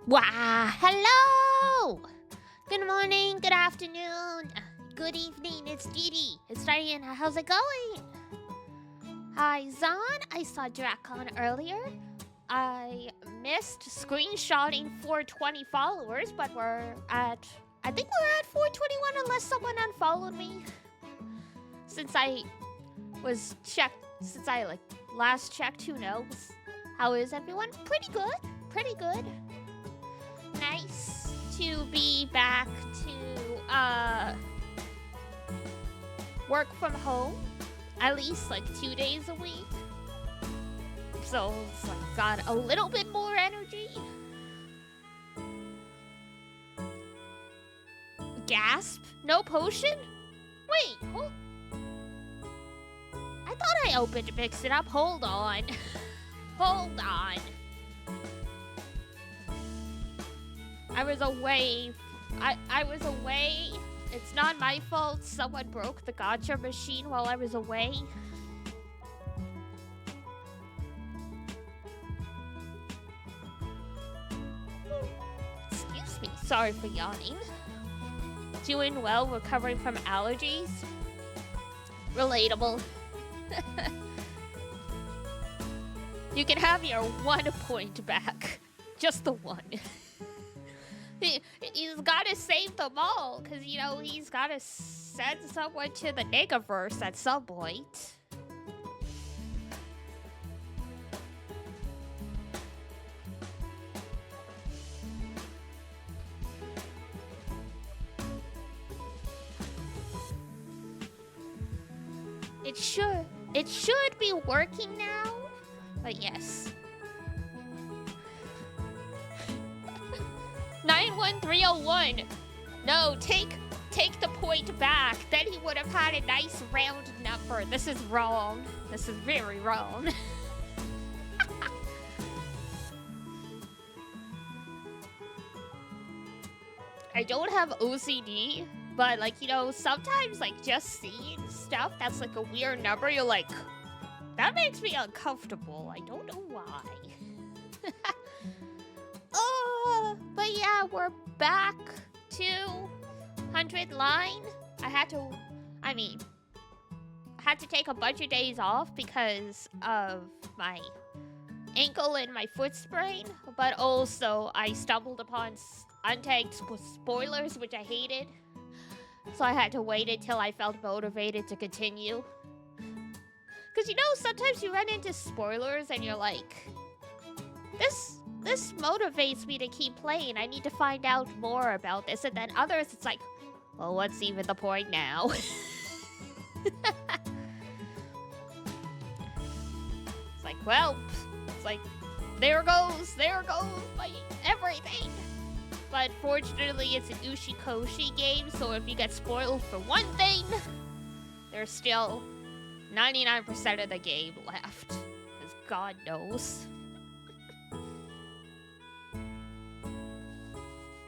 Wow, hello! Good morning, good afternoon, good evening, it's Didi. It's Diana, how's it going? Hi, Zon, I saw Drakon earlier. I missed screenshotting 420 followers, but I think we're at 421 unless someone unfollowed me. Since I last checked, who knows? How is everyone? Pretty good. Nice to be back to work from home at least like 2 days a week. So it's like got a little bit more energy. Gasp? No potion? Wait, I thought I opened to mix it up. Hold on. Hold on. I was away. I was away. It's not my fault. Someone broke the gacha machine while I was away. Excuse me. Sorry for yawning. Doing well, recovering from allergies. Relatable. You can have your 1 point back. Just the one. He's gotta save them all, because, you know, he's gotta send someone to the Negaverse at some point. It should be working now, but yes. 91301. No, take the point back. Then he would have had a nice round number. This is wrong. This is very wrong. I don't have OCD, but like, you know, sometimes like just seeing stuff that's like a weird number, you're like, that makes me uncomfortable. I don't know why. But yeah, we're back to 100 line. I had to take a bunch of days off because of my ankle and my foot sprain, but also I stumbled upon untagged spoilers, which I hated. So I had to wait until I felt motivated to continue. Because, you know, sometimes you run into spoilers and you're like, this motivates me to keep playing. I need to find out more about this. And then others, it's like, well, what's even the point now? It's like, well, it's like, there goes my everything. But fortunately, it's an Ushikoshi game, so if you get spoiled for one thing, there's still 99% of the game left. Because God knows.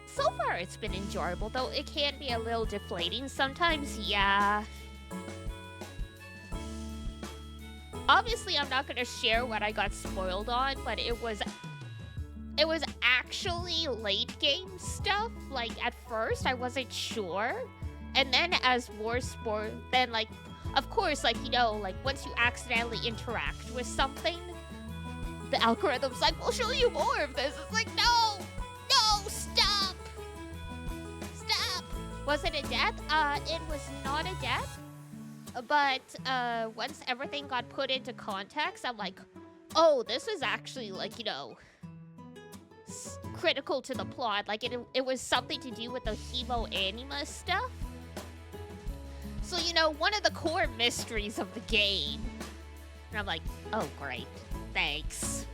So far, it's been enjoyable, though it can be a little deflating sometimes, yeah. Obviously, I'm not going to share what I got spoiled on, but it was actually late game stuff. Like, at first, I wasn't sure. And then as more then, like, of course, like, you know, like, once you accidentally interact with something, the algorithm's like, we'll show you more of this. It's like, no, stop. Was it a death? It was not a death. But once everything got put into context, I'm like, oh, this is actually, like, you know, critical to the plot. Like, it was something to do with the hemo-anima stuff. So, you know, one of the core mysteries of the game. And I'm like, oh, great. Thanks.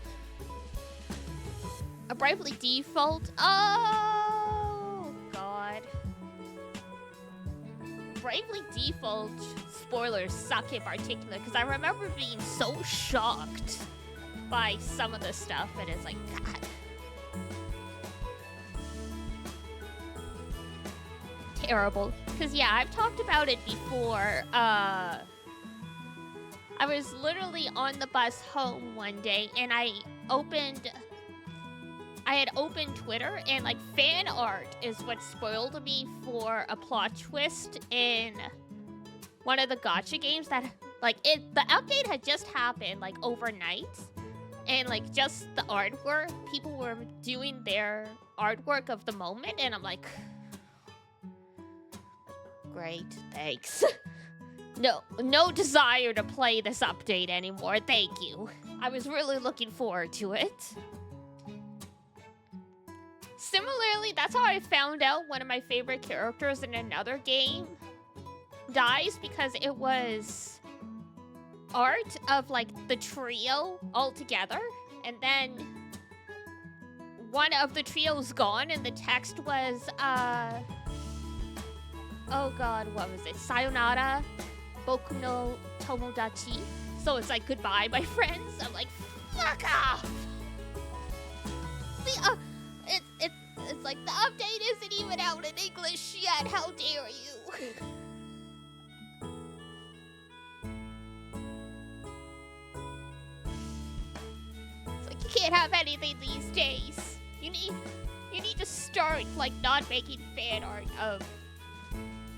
A Bravely Default? Oh, God. Bravely Default spoilers suck in particular, because I remember being so shocked by some of the stuff, and it's like, God. Terrible. Because, yeah, I've talked about it before. I was literally on the bus home one day, and I opened I had opened Twitter, and like fan art is what spoiled me for a plot twist in one of the gacha games that the update had just happened like overnight, and like just the artwork, people were doing their artwork of the moment, and I'm like, great, thanks. No desire to play this update anymore, thank you. I was really looking forward to it. Similarly, that's how I found out one of my favorite characters in another game dies, because it was art of like the trio all together, and then one of the trio's gone, and the text was oh god, what was it? Sayonara Boku no Tomodachi. So it's like, goodbye, my friends. I'm like, fuck off! It's like, the update isn't even out in English yet. How dare you? It's like, you can't have anything these days. You need to start, like, not making fan art of,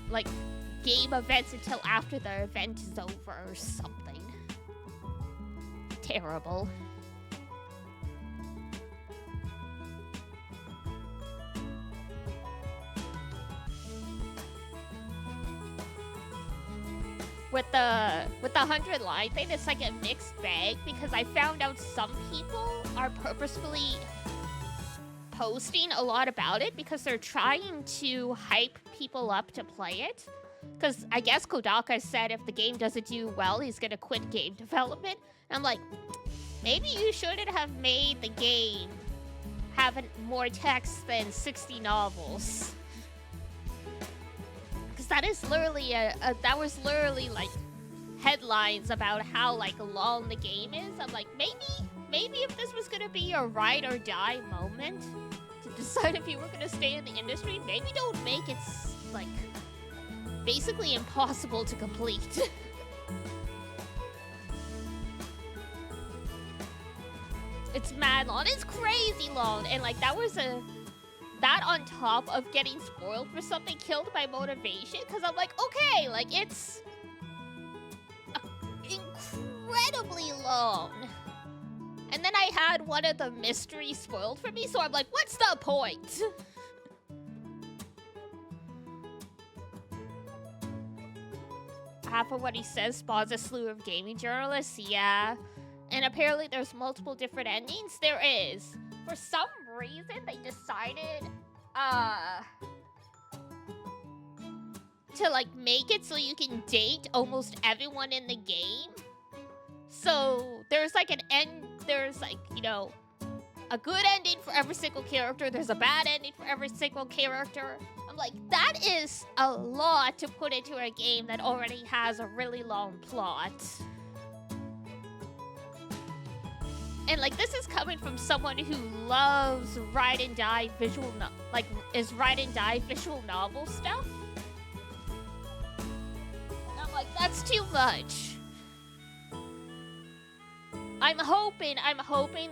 like, game events until after the event is over or something. Terrible. With the 100 line thing, it's like a mixed bag, because I found out some people are purposefully posting a lot about it because they're trying to hype people up to play it. Because I guess Kodaka said if the game doesn't do well, he's gonna quit game development. And I'm like, maybe you shouldn't have made the game have more text than 60 novels. Because that is literally that was literally like headlines about how like long the game is. I'm like, maybe if this was gonna be a ride or die moment to decide if you were gonna stay in the industry, maybe don't make it like basically impossible to complete. It's mad long. It's crazy long. And like that on top of getting spoiled for something killed my motivation, because I'm like, okay, like it's incredibly long. And then I had one of the mysteries spoiled for me, so I'm like, what's the point? Half of what he says spawns a slew of gaming journalists, yeah. And apparently there's multiple different endings. There is. For some reason, they decided, to like make it so you can date almost everyone in the game. So there's like there's like, you know, a good ending for every single character. There's a bad ending for every single character. I'm like, that is a lot to put into a game that already has a really long plot. And like, this is coming from someone who loves ride and die visual novel stuff. And I'm like, that's too much. I'm hoping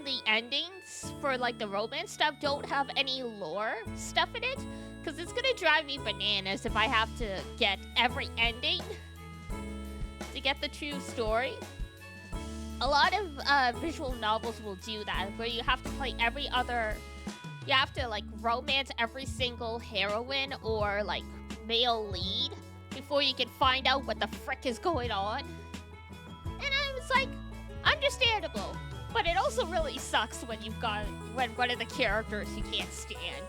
the endings for like the romance stuff don't have any lore stuff in it, because it's gonna drive me bananas if I have to get every ending to get the true story. A lot of visual novels will do that, where you have to play you have to like romance every single heroine or like male lead before you can find out what the frick is going on. And I was like, understandable, but it also really sucks when when one of the characters you can't stand.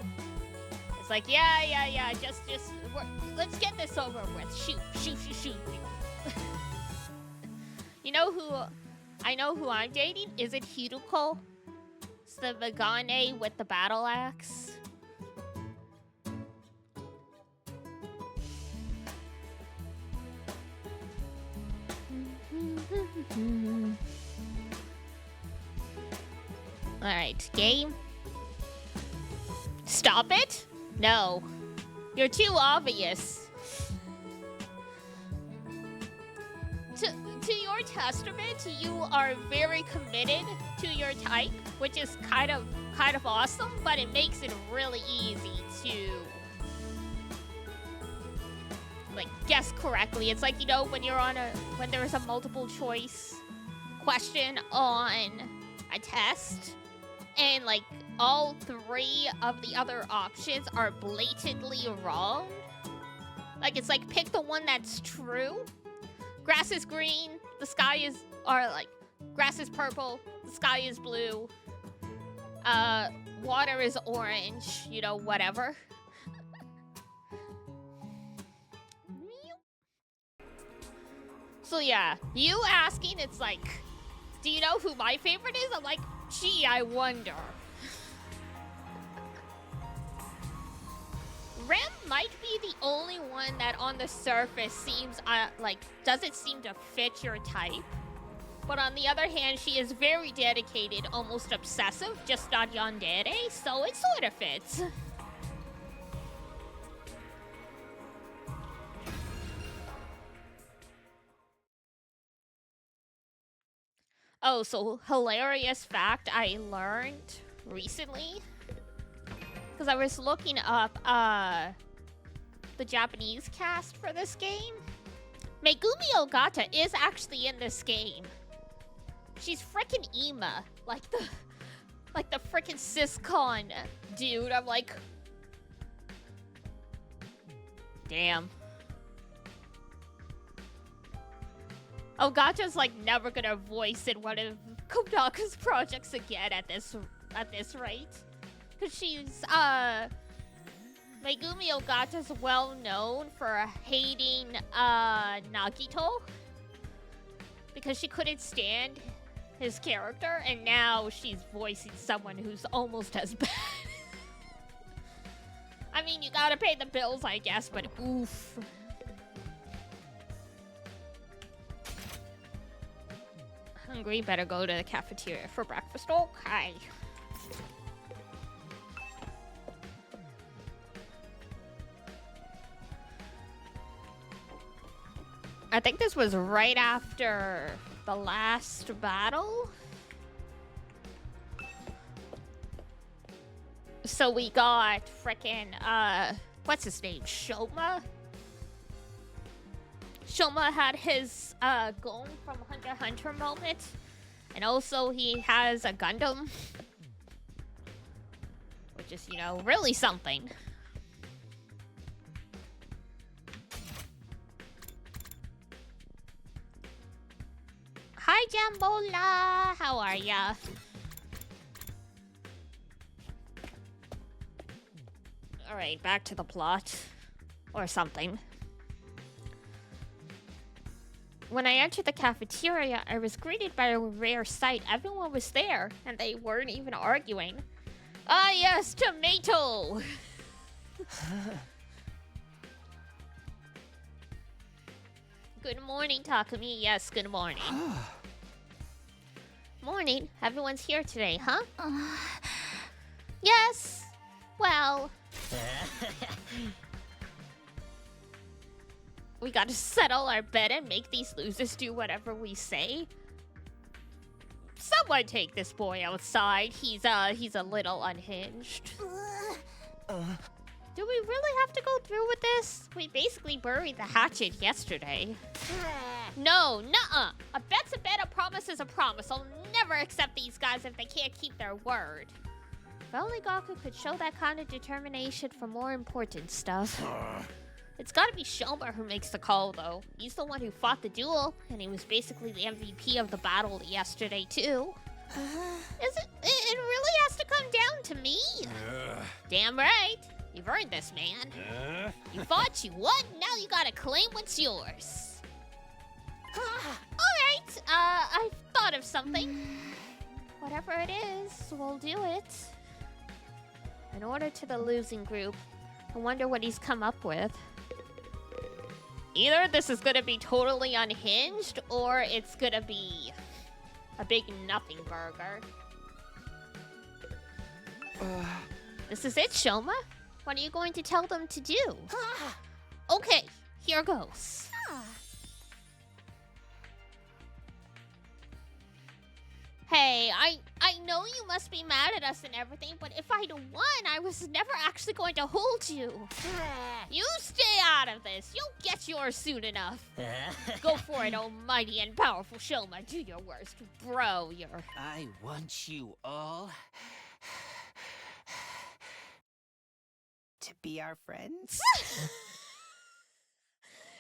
It's like, yeah, just let's get this over with. Shoot. I know who I'm dating. Is it Hiruko? It's the Megane with the battle axe. Alright, game. Stop it? No. You're too obvious. To your testament. You are very committed to your type, which is kind of awesome, but it makes it really easy to like guess correctly. It's like, you know, when there's a multiple choice question on a test and like all 3 of the other options are blatantly wrong. Like, it's like, pick the one that's true. Grass is green, the sky is, or like, grass is purple, the sky is blue. Water is orange, you know, whatever. So yeah, you asking, it's like, do you know who my favorite is? I'm like, gee, I wonder. Rem might be the only one that on the surface seems, like, doesn't seem to fit your type. But on the other hand, she is very dedicated, almost obsessive, just not yandere, so it sort of fits. Oh, so hilarious fact I learned recently. Because I was looking up the Japanese cast for this game. Megumi Ogata is actually in this game. She's frickin' Ima, like the frickin' siscon dude. I'm like, damn. Ogata's like never gonna voice in one of Konaka's projects again at this rate. Cause she's Megumi Ogata's well known for hating Nagito because she couldn't stand his character, and now she's voicing someone who's almost as bad. I mean, you gotta pay the bills, I guess, but oof. Hungry, better go to the cafeteria for breakfast. Okay. I think this was right after the last battle. So we got frickin' what's his name? Shoma? Shoma had his Gon from Hunter x Hunter moment. And also he has a Gundam. Which is, you know, really something. Hi, Jambola! How are ya? Alright, back to the plot. Or something. When I entered the cafeteria, I was greeted by a rare sight. Everyone was there, and they weren't even arguing. Ah, yes, tomato! Good morning, Takumi. Yes, good morning. Morning. Everyone's here today, huh? Yes. Well... we gotta settle our bet and make these losers do whatever we say. Someone take this boy outside. He's a little unhinged. Do we really have to go through with this? We basically buried the hatchet yesterday. No, nuh-uh. A bet's a bet, a promise is a promise. I'll never accept these guys if they can't keep their word. If only Gaku could show that kind of determination for more important stuff. It's gotta be Shoma who makes the call, though. He's the one who fought the duel, and he was basically the MVP of the battle yesterday, too. It really has to come down to me? Damn right. You've earned this, man. You fought, you won, now you gotta claim what's yours. Alright, I've thought of something. Whatever it is, we'll do it. In order to the losing group, I wonder what he's come up with. Either this is gonna be totally unhinged, or it's gonna be a big nothing burger. This is it, Shoma? What are you going to tell them to do? Okay, here goes. Hey, I know you must be mad at us and everything, but if I'd won, I was never actually going to hold you. You stay out of this. You'll get yours soon enough. Go for it, almighty and powerful Shoma. Do your worst, bro. I want you all to be our friends.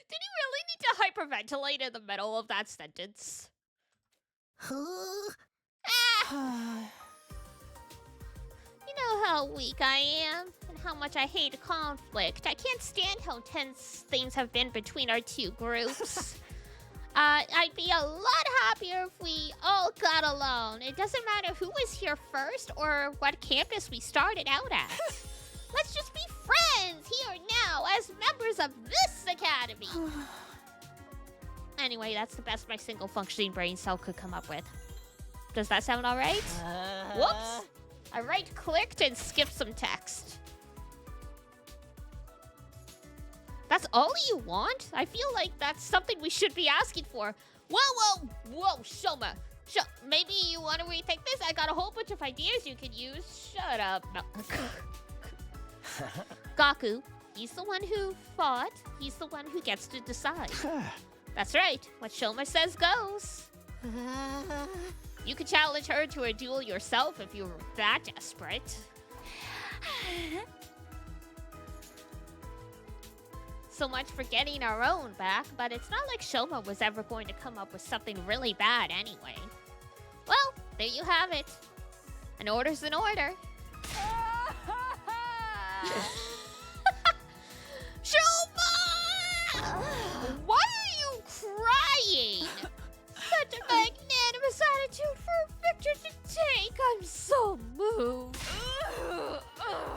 Did you really need to hyperventilate in the middle of that sentence? You know how weak I am, and how much I hate conflict. I can't stand how tense things have been between our two groups. I'd be a lot happier if we all got along. It doesn't matter who was here first or what campus we started out at. Let's just be friends here now as members of this academy. Anyway, that's the best my single functioning brain cell could come up with. Does that sound alright? Whoops! I right-clicked and skipped some text. That's all you want? I feel like that's something we should be asking for. Whoa, Shoma. Maybe you want to rethink this? I got a whole bunch of ideas you could use. Shut up. No. Gaku, he's the one who fought. He's the one who gets to decide. That's right. What Shoma says goes. You could challenge her to a duel yourself if you were that desperate. So much for getting our own back, but it's not like Shoma was ever going to come up with something really bad anyway. Well, there you have it. An order's an order. Shoma! Why are you crying? Such a magnanimous attitude for a victor to take. I'm so moved.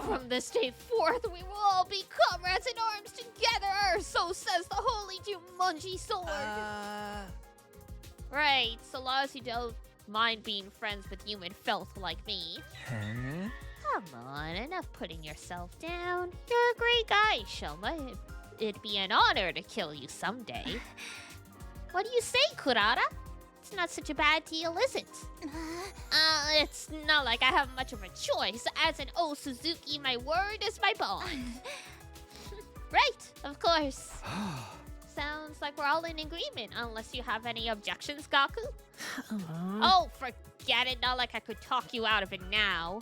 From this day forth, we will all be comrades in arms together. So says the holy Jumanji sword. Right, so long as you don't mind being friends with human filth like me. Come on, enough putting yourself down. You're a great guy, Shoma. It'd be an honor to kill you someday. What do you say, Kurata? It's not such a bad deal, is it? It's not like I have much of a choice. As an old Suzuki, my word is my bond. Right, of course. Sounds like we're all in agreement, unless you have any objections, Gaku? Oh, forget it. Not like I could talk you out of it now.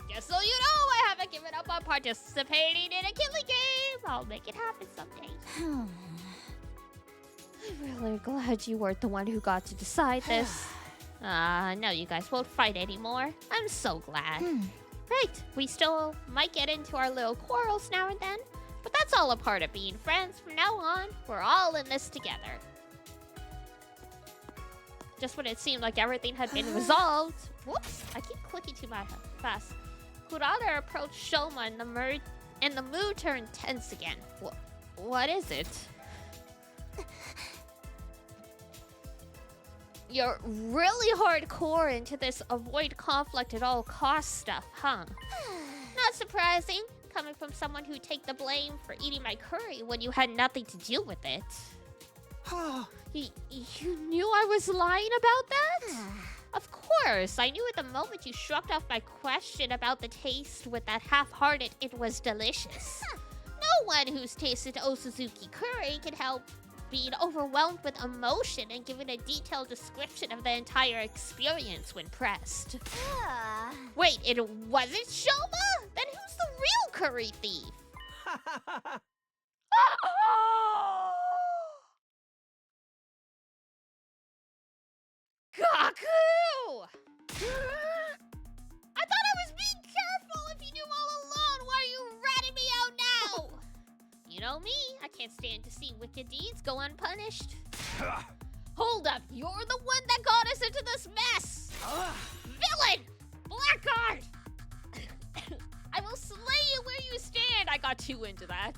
Just so you know, I haven't given up on participating in a killing game. I'll make it happen someday. I'm really glad you weren't the one who got to decide this. No, you guys won't fight anymore. I'm so glad. Right, we still might get into our little quarrels now and then, but that's all a part of being friends. From now on, we're all in this together. Just when it seemed like everything had been resolved. Whoops, I keep clicking too fast. Kurata approached Shoma and the mood turned tense again. What is it? You're really hardcore into this avoid conflict at all costs stuff, huh? Not surprising, coming from someone who'd take the blame for eating my curry when you had nothing to do with it. You knew I was lying about that? Of course, I knew at the moment you shrugged off my question about the taste with that half-hearted "it was delicious." No one who's tasted Osuzuki curry can help being overwhelmed with emotion and given a detailed description of the entire experience when pressed. Wait, it wasn't Shoma? Then who's the real curry thief? Gaku! I thought I was being careful. If you knew all along, why are you ratting me out now? You know me, I can't stand to see wicked deeds go unpunished. Hold up, you're the one that got us into this mess! Villain! Blackguard! I will slay you where you stand! I got too into that.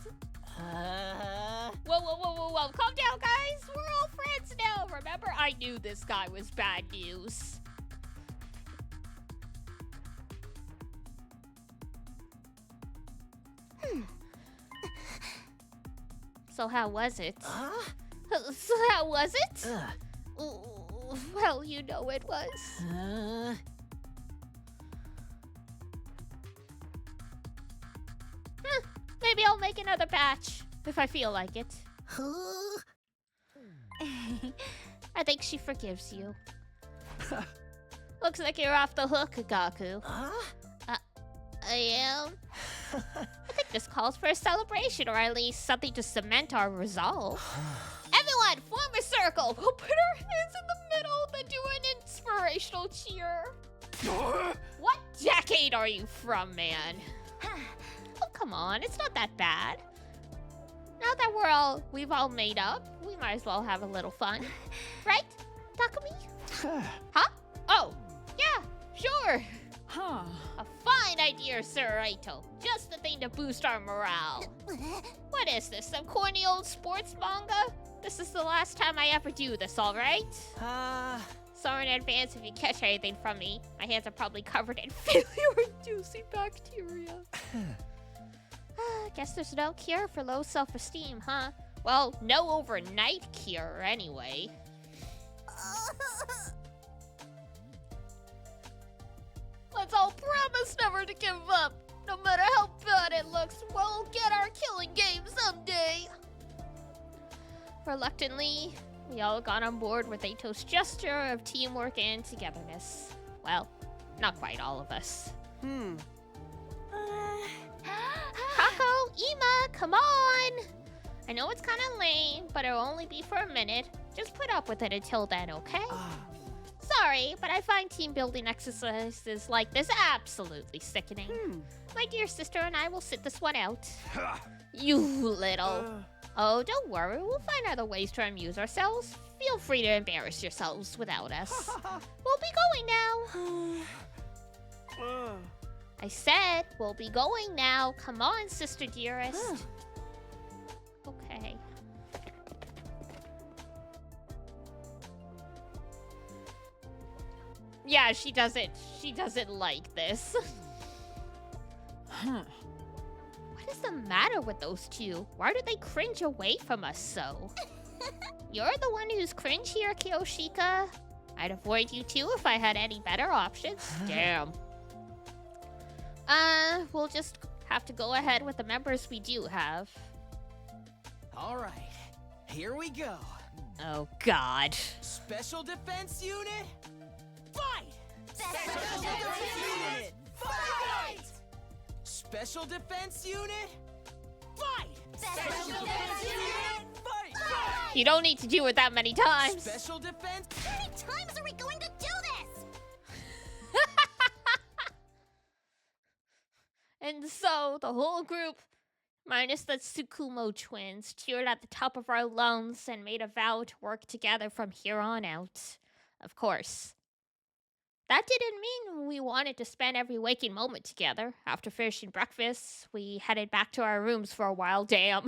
Whoa. Calm down, guys. We're all friends now. Remember, I knew this guy was bad news. So how was it? Well, you know it was. Maybe I'll make another batch if I feel like it. I think she forgives you. Looks like you're off the hook, Gaku. I am. I think this calls for a celebration, or at least something to cement our resolve. Everyone, form a circle. We'll put our hands in the middle, then do an inspirational cheer. What decade are you from, man? Oh, come on, it's not that bad. Now that we've all made up, we might as well have a little fun. Right, Takumi? Huh? Oh, yeah, sure. Huh. A fine idea, Sir Aito. Just the thing to boost our morale. What is this, some corny old sports manga? This is the last time I ever do this, alright? Sorry in advance if you catch anything from me. My hands are probably covered in failure-inducing bacteria. Guess there's no cure for low self-esteem, huh? Well, no overnight cure, anyway. Let's all promise never to give up. No matter how bad it looks, we'll get our killing game someday. Reluctantly, we all got on board with Aito's gesture of teamwork and togetherness. Well, not quite all of us. Kako, Ima, come on! I know it's kind of lame, but it'll only be for a minute. Just put up with it until then, okay? Sorry, but I find team building exercises like this absolutely sickening. My dear sister and I will sit this one out. You little... Oh, don't worry, we'll find other ways to amuse ourselves. Feel free to embarrass yourselves without us. We'll be going now. I said, we'll be going now. Come on, sister dearest. Okay. Yeah, she doesn't like this. What is the matter with those two? Why do they cringe away from us so? You're the one who's cringe here, Kiyoshika. I'd avoid you too if I had any better options. Damn. We'll just have to go ahead with the members we do have. All right, here we go. Oh, God. Special Defense Unit, fight! Special Defense Unit, fight! Special Defense Unit, fight! Special Defense Unit, fight! You don't need to do it that many times. Special Defense... How many times are we going to do this? And so, the whole group, minus the Tsukumo twins, cheered at the top of our lungs and made a vow to work together from here on out. Of course. That didn't mean we wanted to spend every waking moment together. After finishing breakfast, we headed back to our rooms for a while. Damn.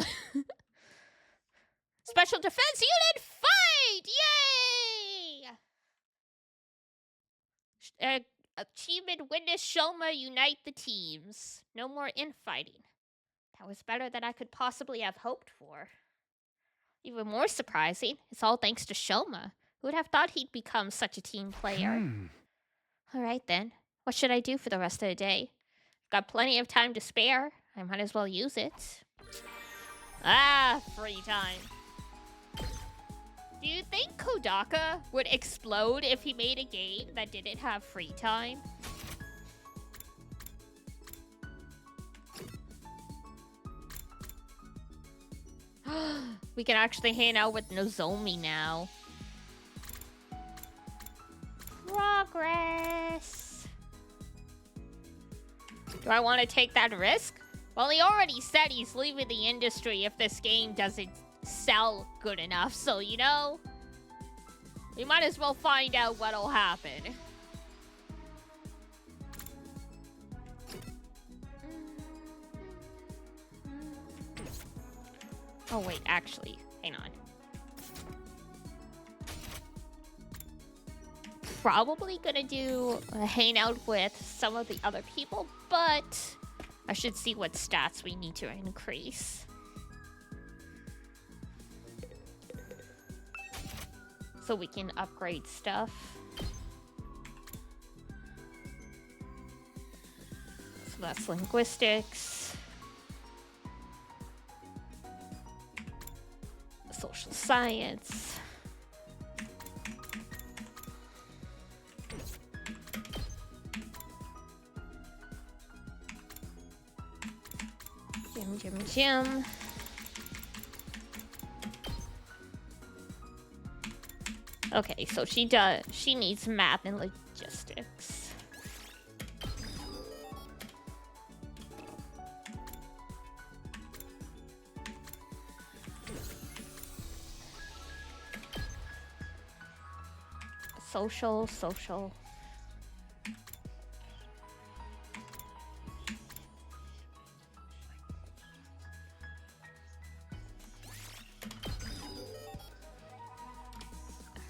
Special Defense Unit, fight! Yay! Achievement witness Shoma unite the teams. No more infighting. That was better than I could possibly have hoped for. Even more surprising, it's all thanks to Shoma. Who would have thought he'd become such a team player? Alright then, what should I do for the rest of the day? Got plenty of time to spare. I might as well use it. Ah, free time. Do you think Kodaka would explode if he made a game that didn't have free time? We can actually hang out with Nozomi now. Progress. Do I want to take that risk? Well, he already said he's leaving the industry if this game doesn't sell good enough, so you know, we might as well find out what'll happen. Oh wait, actually, hang on. Probably gonna do a hangout with some of the other people, but I should see what stats we need to increase. so we can upgrade stuff. So that's linguistics. Social science. Gym. Okay, so she needs math and logistics. Social.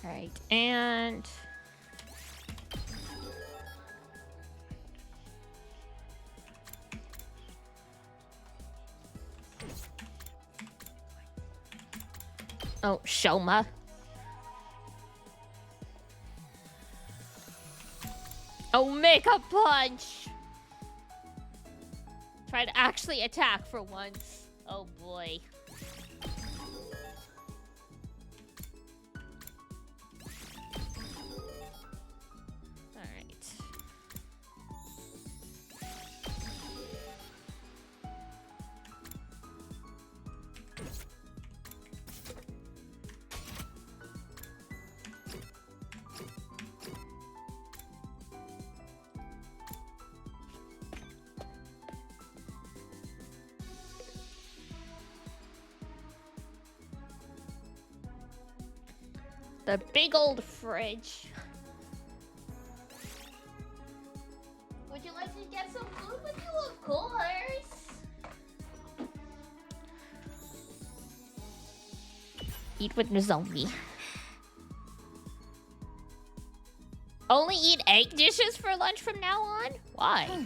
Right, and oh, Shoma. Oh, make a punch! Try to actually attack for once. Oh boy. Alright. The big old fridge. Would you like to get some food with you? Of course. Eat with Nozomi. Only eat egg dishes for lunch from now on? Why?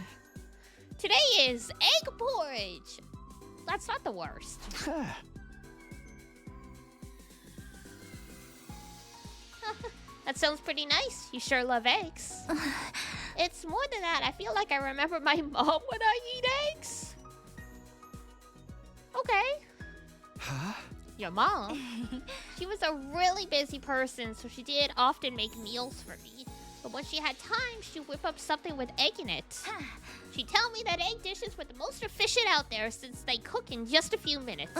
Today is egg porridge. That's not the worst. That sounds pretty nice. You sure love eggs. It's more than that. I feel like I remember my mom when I eat eggs. Okay. Huh? Your mom? She was a really busy person, so she did often make meals for me. But when she had time, she'd whip up something with egg in it. She'd tell me that egg dishes were the most efficient out there since they cook in just a few minutes.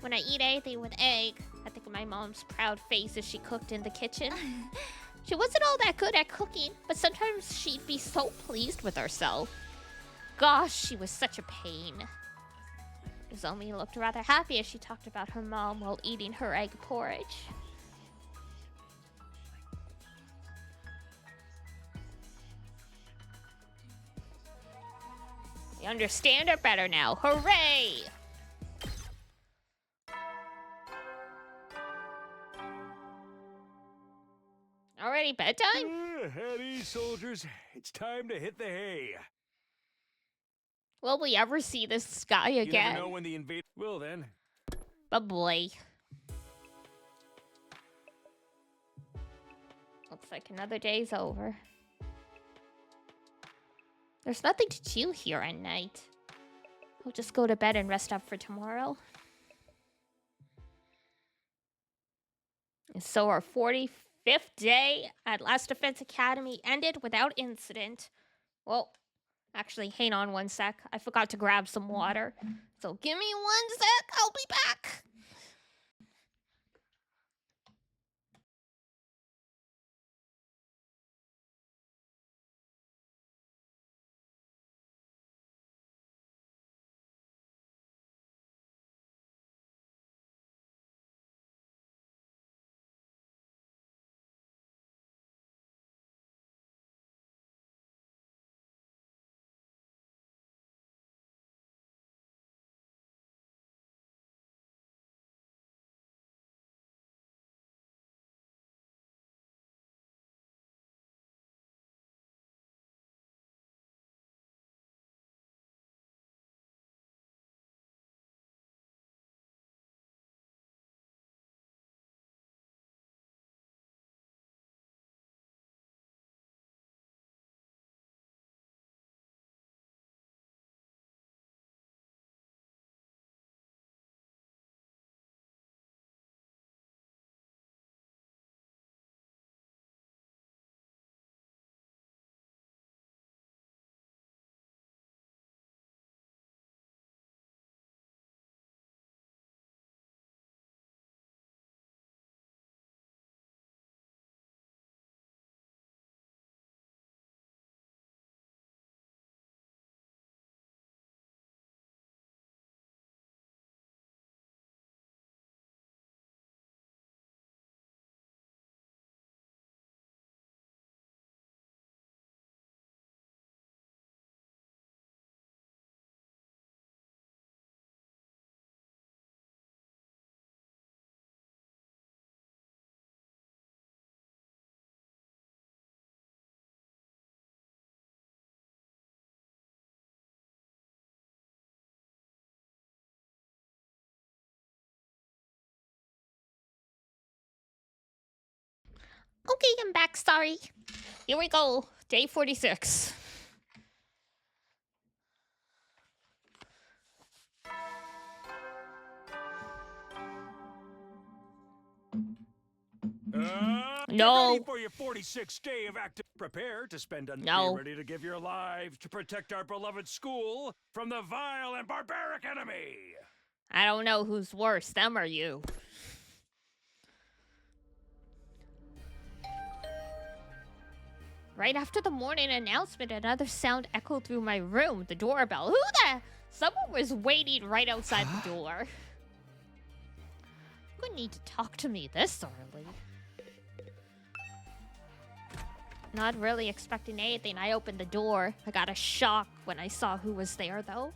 When I eat anything with egg, I think of my mom's proud face as she cooked in the kitchen. She wasn't all that good at cooking, but sometimes she'd be so pleased with herself. Gosh, she was such a pain. Nozomi looked rather happy as she talked about her mom while eating her egg porridge. I understand her better now. Hooray! Already bedtime? At ease, soldiers. It's time to hit the hay. Will we ever see this guy You again? never know when the invade. Well then. But boy. Looks like another day's over. There's nothing to do here at night. I'll just go to bed and rest up for tomorrow. And so our 45th day at Last Defense Academy ended without incident. Well, actually, hang on one sec. I forgot to grab some water. So give me one sec. I'll be back. Okay, I'm back. Sorry. Here we go. Day 46. Get No. ready for your 46th day of active. Prepare to spend a No. Be ready to give your lives to protect our beloved school from the vile and barbaric enemy. I don't know who's worse, them or you. Right after the morning announcement, another sound echoed through my room. The doorbell. Who the? Someone was waiting right outside the door. You wouldn't need to talk to me this early. Not really expecting anything. I opened the door. I got a shock when I saw who was there, though.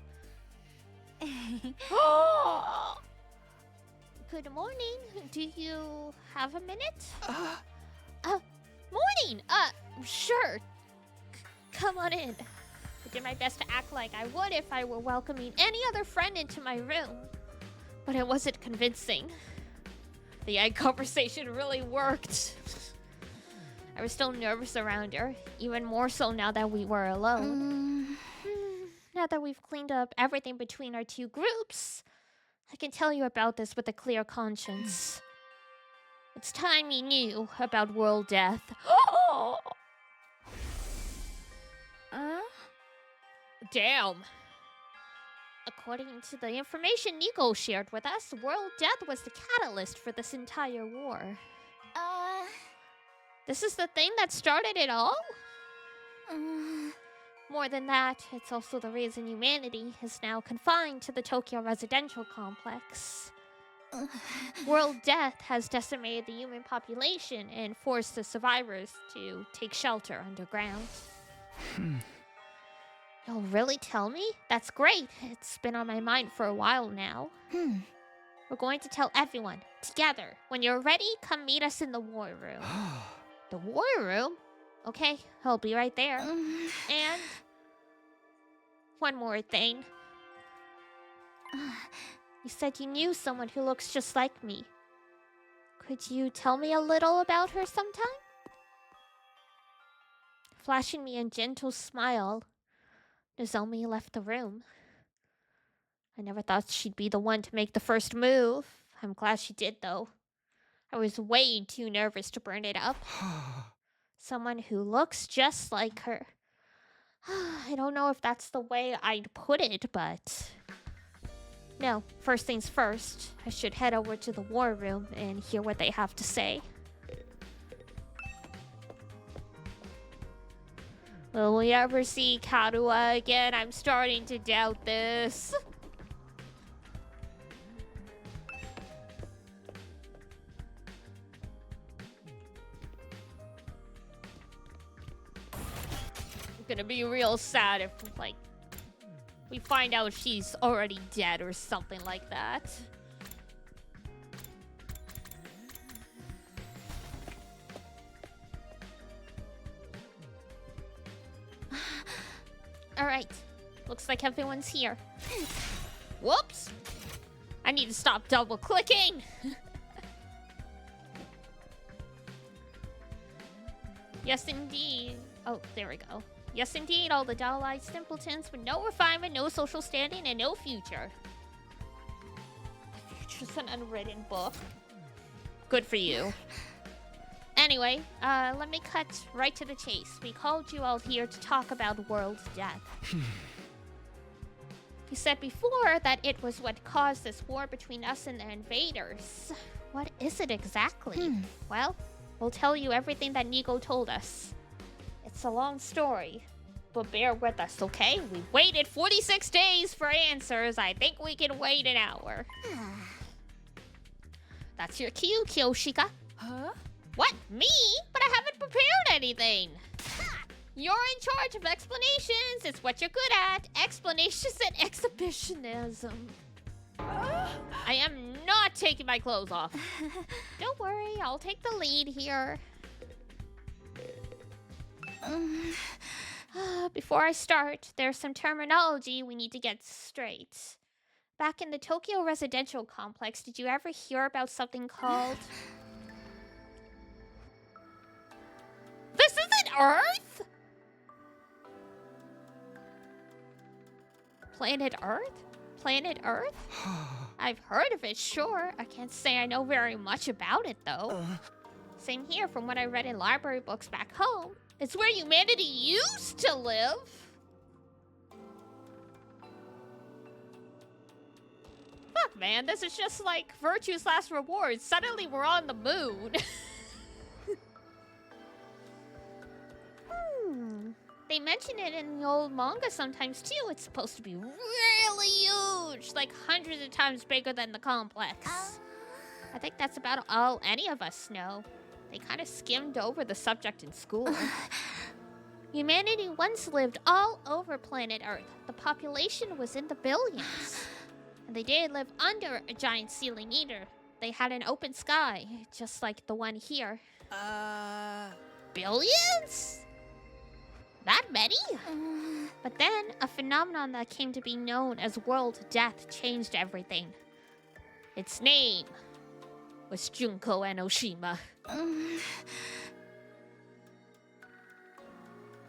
Good morning. Do you have a minute? Morning. Sure. Come on in. I did my best to act like I would if I were welcoming any other friend into my room, but it wasn't convincing. The egg conversation really worked. I was still nervous around her, even more so now that we were alone. Now that we've cleaned up everything between our two groups, I can tell you about this with a clear conscience. It's time you knew about world death. Damn. According to the information Nico shared with us, world death was the catalyst for this entire war. This is the thing that started it all? More than that, it's also the reason humanity is now confined to the Tokyo residential complex. World death has decimated the human population and forced the survivors to take shelter underground. You'll really tell me? That's great. It's been on my mind for a while now. We're going to tell everyone, together. When you're ready, come meet us in the war room. The war room? Okay, I'll be right there. And one more thing. You said you knew someone who looks just like me. Could you tell me a little about her sometime? Flashing me a gentle smile, Nozomi left the room. I never thought she'd be the one to make the first move. I'm glad she did, though. I was way too nervous to burn it up. Someone who looks just like her. I don't know if that's the way I'd put it, but... No, first things first. I should head over to the war room and hear what they have to say. Will we ever see Karua again? I'm starting to doubt this. I'm gonna be real sad if, like, we find out she's already dead or something like that. Alright. Looks like everyone's here. Whoops! I need to stop double-clicking! Yes, indeed. Oh, there we go. Yes, indeed, all the doll-eyed simpletons with no refinement, no social standing, and no future. The future's an unwritten book. Good for you. Anyway, let me cut right to the chase. We called you all here to talk about world death. You said before that it was what caused this war between us and the invaders. What is it exactly? Well, we'll tell you everything that Nico told us. It's a long story, but bear with us, okay? We waited 46 days for answers. I think we can wait an hour. That's your cue, Kyoshika. Huh? What? Me? But I haven't prepared anything. You're in charge of explanations. It's what you're good at. Explanations and exhibitionism. I am not taking my clothes off. Don't worry, I'll take the lead here. Before I start, there's some terminology we need to get straight. Back in the Tokyo residential complex, did you ever hear about something called... Earth? Planet Earth? Planet Earth? I've heard of it, sure. I can't say I know very much about it, though. Same here from what I read in library books back home. It's where humanity used to live. Fuck, man, this is just like virtues last rewards. Suddenly we're on the moon. They mention it in the old manga sometimes too. It's supposed to be really huge, like hundreds of times bigger than the complex. I think that's about all any of us know. They kind of skimmed over the subject in school. Humanity once lived all over planet Earth. The population was in the billions. And they did live under a giant ceiling either. They had an open sky, just like the one here. Billions? That many? But then, a phenomenon that came to be known as world death changed everything. Its name was Junko Enoshima.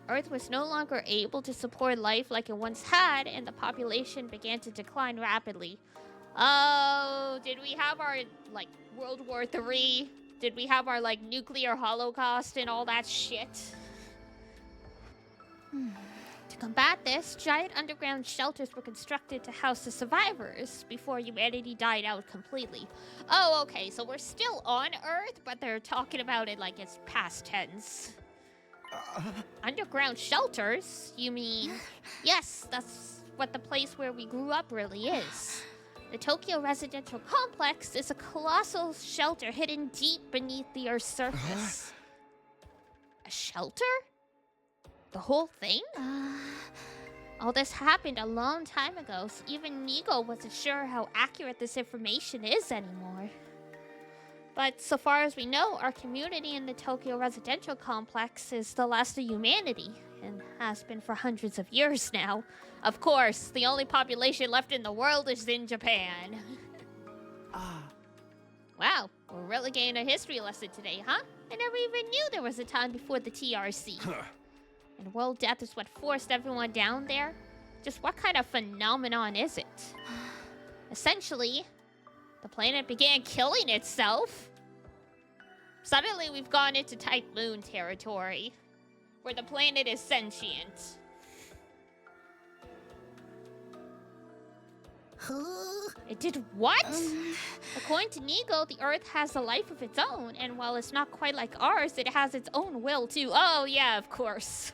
Earth was no longer able to support life like it once had, and the population began to decline rapidly. Oh, did we have our, like, World War III? Did we have our, like, nuclear holocaust and all that shit? To combat this, giant underground shelters were constructed to house the survivors before humanity died out completely. Oh, okay, so we're still on Earth, but they're talking about it like it's past tense. Underground shelters? You mean? Yes, that's what the place where we grew up really is. The Tokyo Residential Complex is a colossal shelter hidden deep beneath the Earth's surface. A shelter? The whole thing? All this happened a long time ago, so even Nigo wasn't sure how accurate this information is anymore. But so far as we know, our community in the Tokyo Residential Complex is the last of humanity, and has been for hundreds of years now. Of course, the only population left in the world is in Japan. Wow, we're really getting a history lesson today, huh? I never even knew there was a time before the TRC. And world death is what forced everyone down there? Just what kind of phenomenon is it? Essentially, the planet began killing itself. Suddenly we've gone into Type Moon territory, where the planet is sentient. It did what? According to Nigo, the Earth has a life of its own, and while it's not quite like ours, it has its own will too. Oh yeah, of course.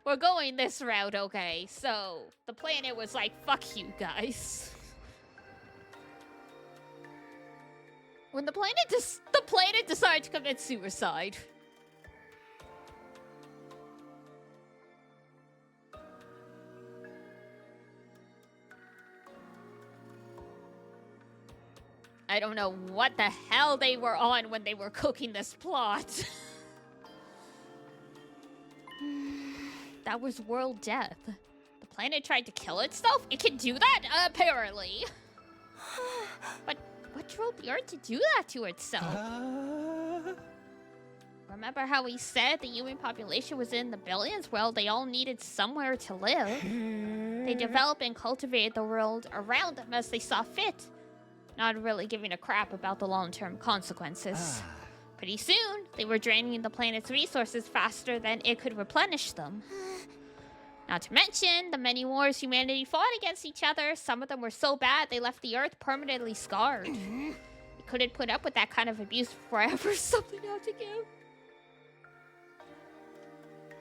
We're going this route, okay? So the planet was like, fuck you guys. When the planet decided to commit suicide. I don't know what the hell they were on when they were cooking this plot. That was world death. The planet tried to kill itself? It can do that? Apparently. But what drove the Earth to do that to itself? Remember how we said the human population was in the billions? Well, they all needed somewhere to live. They developed and cultivated the world around them as they saw fit, not really giving a crap about the long-term consequences. Pretty soon, they were draining the planet's resources faster than it could replenish them. Not to mention the many wars humanity fought against each other. Some of them were so bad they left the Earth permanently scarred. They couldn't put up with that kind of abuse forever. Something had to give.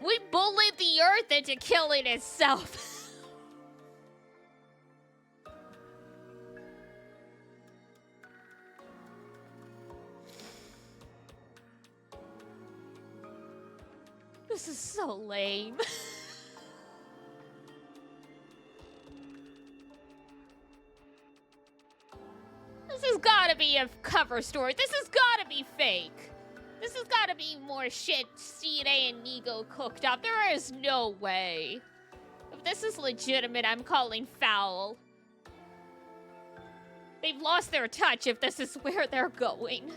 We bullied the Earth into killing itself. This is so lame. This has gotta be a cover story. This has gotta be fake. This has gotta be more shit CNA and Nigo cooked up. There is no way. If this is legitimate, I'm calling foul. They've lost their touch if this is where they're going.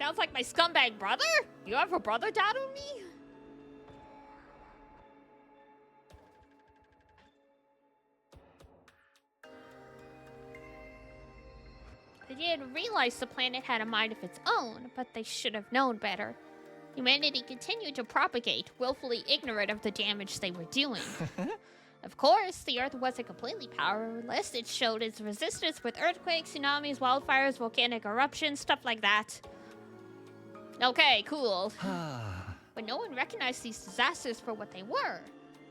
Sounds like my scumbag brother? You have a brother, Darumi? They didn't realize the planet had a mind of its own, but they should have known better. Humanity continued to propagate, willfully ignorant of the damage they were doing. Of course, the Earth wasn't completely powerless. It showed its resistance with earthquakes, tsunamis, wildfires, volcanic eruptions, stuff like that. Okay, cool. But no one recognized these disasters for what they were.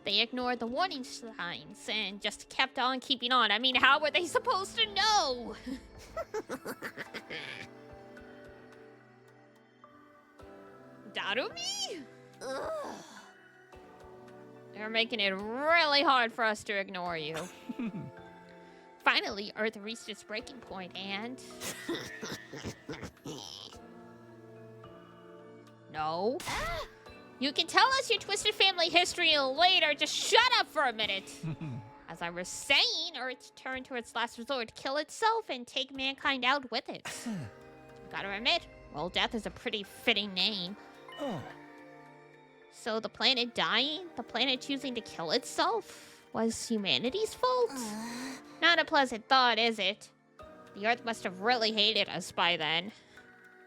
They ignored the warning signs and just kept on keeping on. I mean, how were they supposed to know? Darumi? Ugh. You're making it really hard for us to ignore you. Finally, Earth reached its breaking point and... No. You can tell us your twisted family history later. Just shut up for a minute. As I was saying, Earth turned to its last resort, kill itself and take mankind out with it. Gotta admit, World Death is a pretty fitting name. So the planet dying, the planet choosing to kill itself, was humanity's fault? Not a pleasant thought, is it? The Earth must have really hated us by then.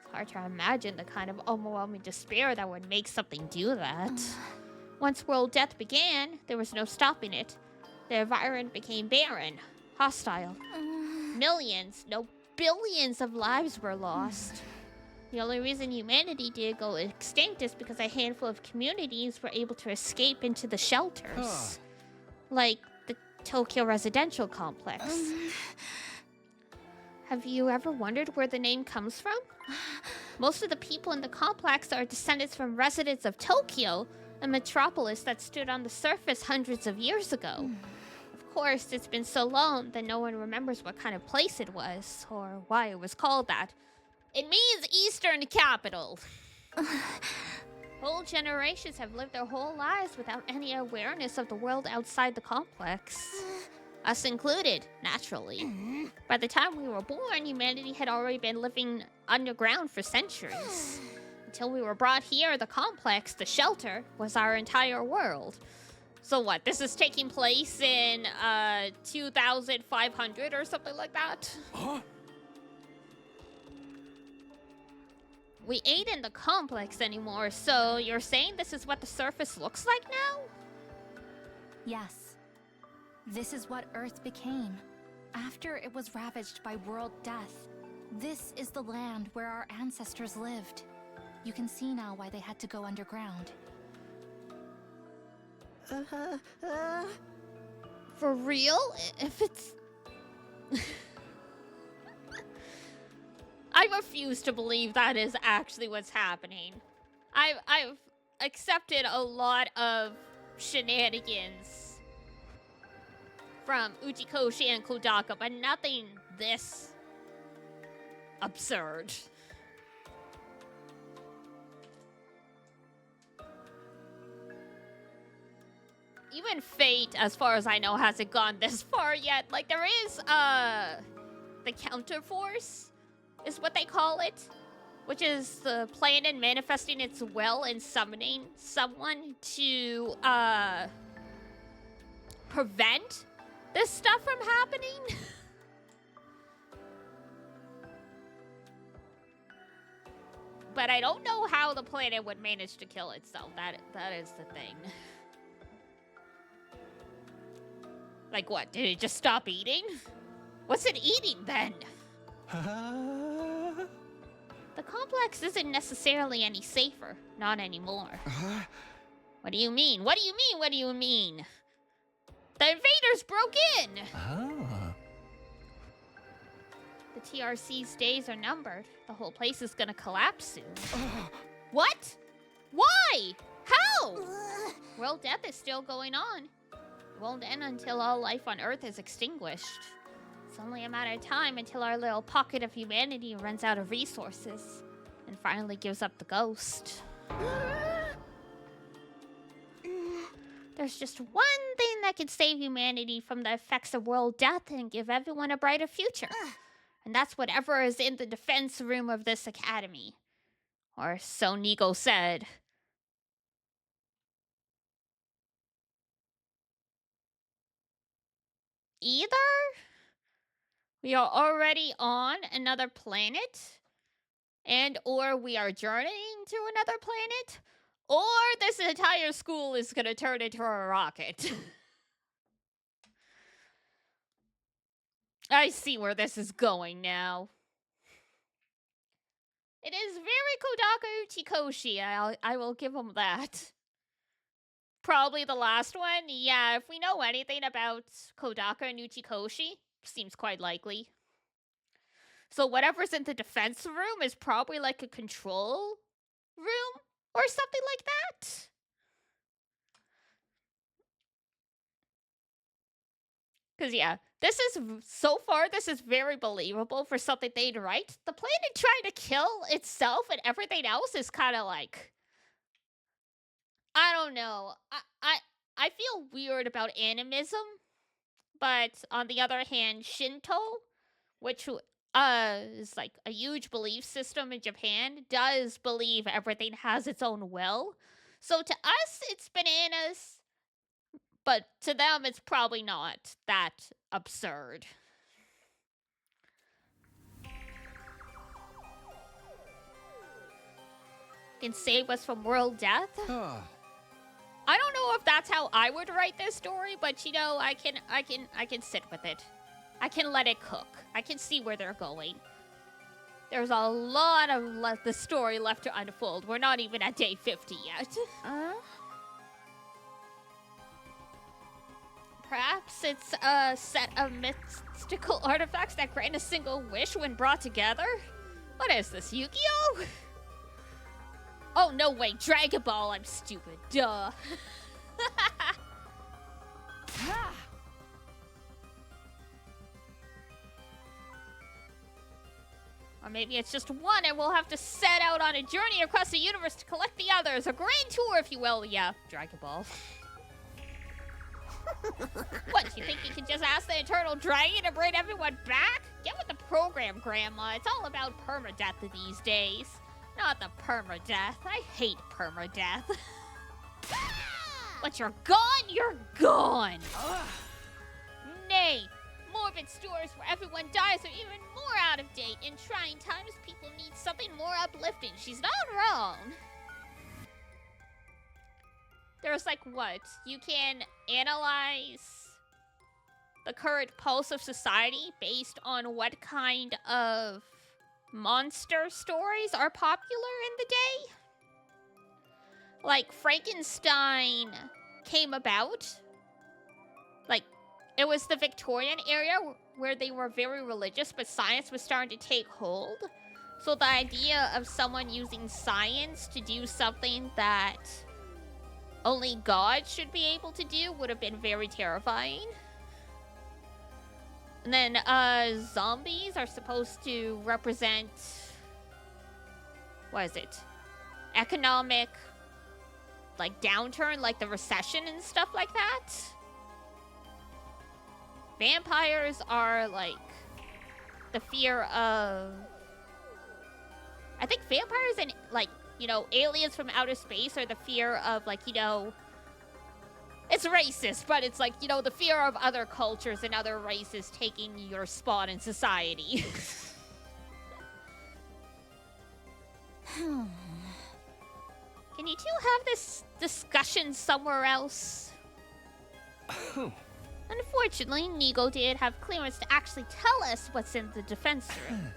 It's hard to imagine the kind of overwhelming despair that would make something do that. Once world death began, there was no stopping it. The environment became barren, hostile. Millions, no billions of lives were lost. The only reason humanity did go extinct is because a handful of communities were able to escape into the shelters. Like the Tokyo residential complex. Have you ever wondered where the name comes from? Most of the people in the complex are descendants from residents of Tokyo, a metropolis that stood on the surface hundreds of years ago. Of course, it's been so long that no one remembers what kind of place it was, or why it was called that. It means Eastern Capital. Whole generations have lived their whole lives without any awareness of the world outside the complex. Us included, naturally. By the time we were born, humanity had already been living underground for centuries. Until we were brought here, the complex, the shelter, was our entire world. So what, this is taking place in, 2500 or something like that? Huh? We ain't in the complex anymore, so you're saying this is what the surface looks like now? Yes. This is what Earth became. After it was ravaged by world death, this is the land where our ancestors lived. You can see now why they had to go underground. For real? If it's... I refuse to believe that is actually what's happening. I've accepted a lot of shenanigans from Uchikoshi and Kodaka, but nothing this absurd. Even Fate, as far as I know, hasn't gone this far yet. Like, there is, the counterforce, is what they call it, which is the planet manifesting its will and summoning someone to, prevent this stuff from happening. But I don't know how the planet would manage to kill itself. That is the thing. Like what? Did it just stop eating? What's it eating then? The complex isn't necessarily any safer. Not anymore. What do you mean? What do you mean? What do you mean? The invaders broke in! The TRC's days are numbered. The whole place is gonna collapse soon. What? Why? How? World death is still going on. It won't end until all life on Earth is extinguished. It's only a matter of time until our little pocket of humanity runs out of resources and finally gives up the ghost. There's just one thing that can save humanity from the effects of world death and give everyone a brighter future. And that's whatever is in the defense room of this academy. Or so Nico said. Either we are already on another planet, and or we are journeying to another planet, or this entire school is gonna turn into a rocket. I see where this is going now. It is very Kodaka Uchikoshi, I will give him that. Probably the last one? Yeah, if we know anything about Kodaka and Uchikoshi, seems quite likely. So whatever's in the defense room is probably like a control room or something like that. Because, yeah, this is, so far, this is very believable for something they'd write. The planet trying to kill itself and everything else is kind of like, I don't know. I feel weird about animism, but on the other hand, Shinto, which is like a huge belief system in Japan, does believe everything has its own will. So to us, it's bananas. But to them, it's probably not that absurd. Can save us from world death? I don't know if that's how I would write this story, but you know, I can sit with it. I can let it cook. I can see where they're going. There's a lot of the story left to unfold. We're not even at day 50 yet. Perhaps it's a set of mystical artifacts that grant a single wish when brought together? What is this, Yu-Gi-Oh? Oh, no, wait, Dragon Ball, I'm stupid, duh. Or maybe it's just one and we'll have to set out on a journey across the universe to collect the others. A grand tour, if you will. Yeah, Dragon Ball. What, you think you can just ask the Eternal Dragon to bring everyone back? Get with the program, Grandma. It's all about permadeath these days. Not the permadeath. I hate permadeath. Once you're gone, you're gone. Nay, morbid stories where everyone dies are even more out of date. In trying times, people need something more uplifting. She's not wrong. There's like what? You can analyze the current pulse of society based on what kind of monster stories are popular in the day. Like Frankenstein came about. Like it was the Victorian era where they were very religious, but science was starting to take hold. So the idea of someone using science to do something that only God should be able to do would have been very terrifying. And then, zombies are supposed to represent... what is it? Economic, like, downturn, like the recession and stuff like that. Vampires are, like, the fear of... I think vampires and, like, you know, aliens from outer space are the fear of, like, you know... It's racist, but it's like, you know, the fear of other cultures and other races taking your spot in society. Can you two have this discussion somewhere else? Unfortunately, Nigo did have clearance to actually tell us what's in the defense room.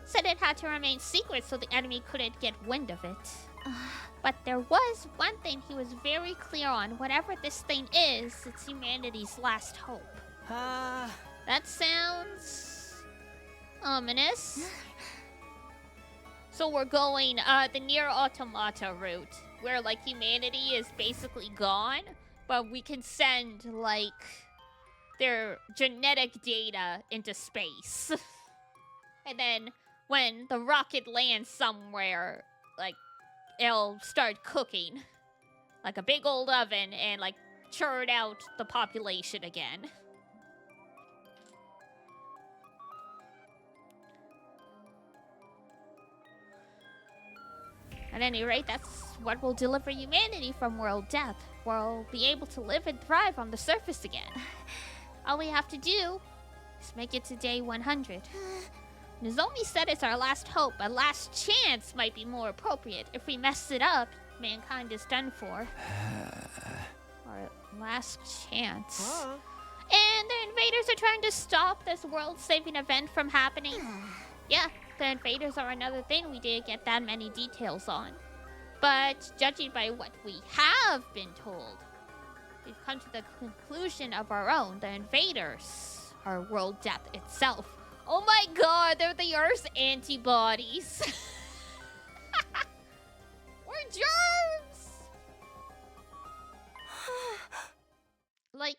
Said it had to remain secret so the enemy couldn't get wind of it. But there was one thing he was very clear on. Whatever this thing is, it's humanity's last hope. That sounds... ominous. So we're going the Near Automata route, where, like, humanity is basically gone, but we can send, like, their genetic data into space. And then when the rocket lands somewhere, like, it'll start cooking like a big old oven and like churn out the population again. At any rate, that's what will deliver humanity from world death. We'll be able to live and thrive on the surface again. All we have to do is make it to day 100. Nozomi said it's our last hope, but last chance might be more appropriate. If we mess it up, mankind is done for. Our last chance. And the invaders are trying to stop this world-saving event from happening. Yeah, the invaders are another thing we didn't get that many details on. But judging by what we have been told, we've come to the conclusion of our own. The invaders are world death itself. Oh my god, they're the Earth's antibodies. We're germs! Like,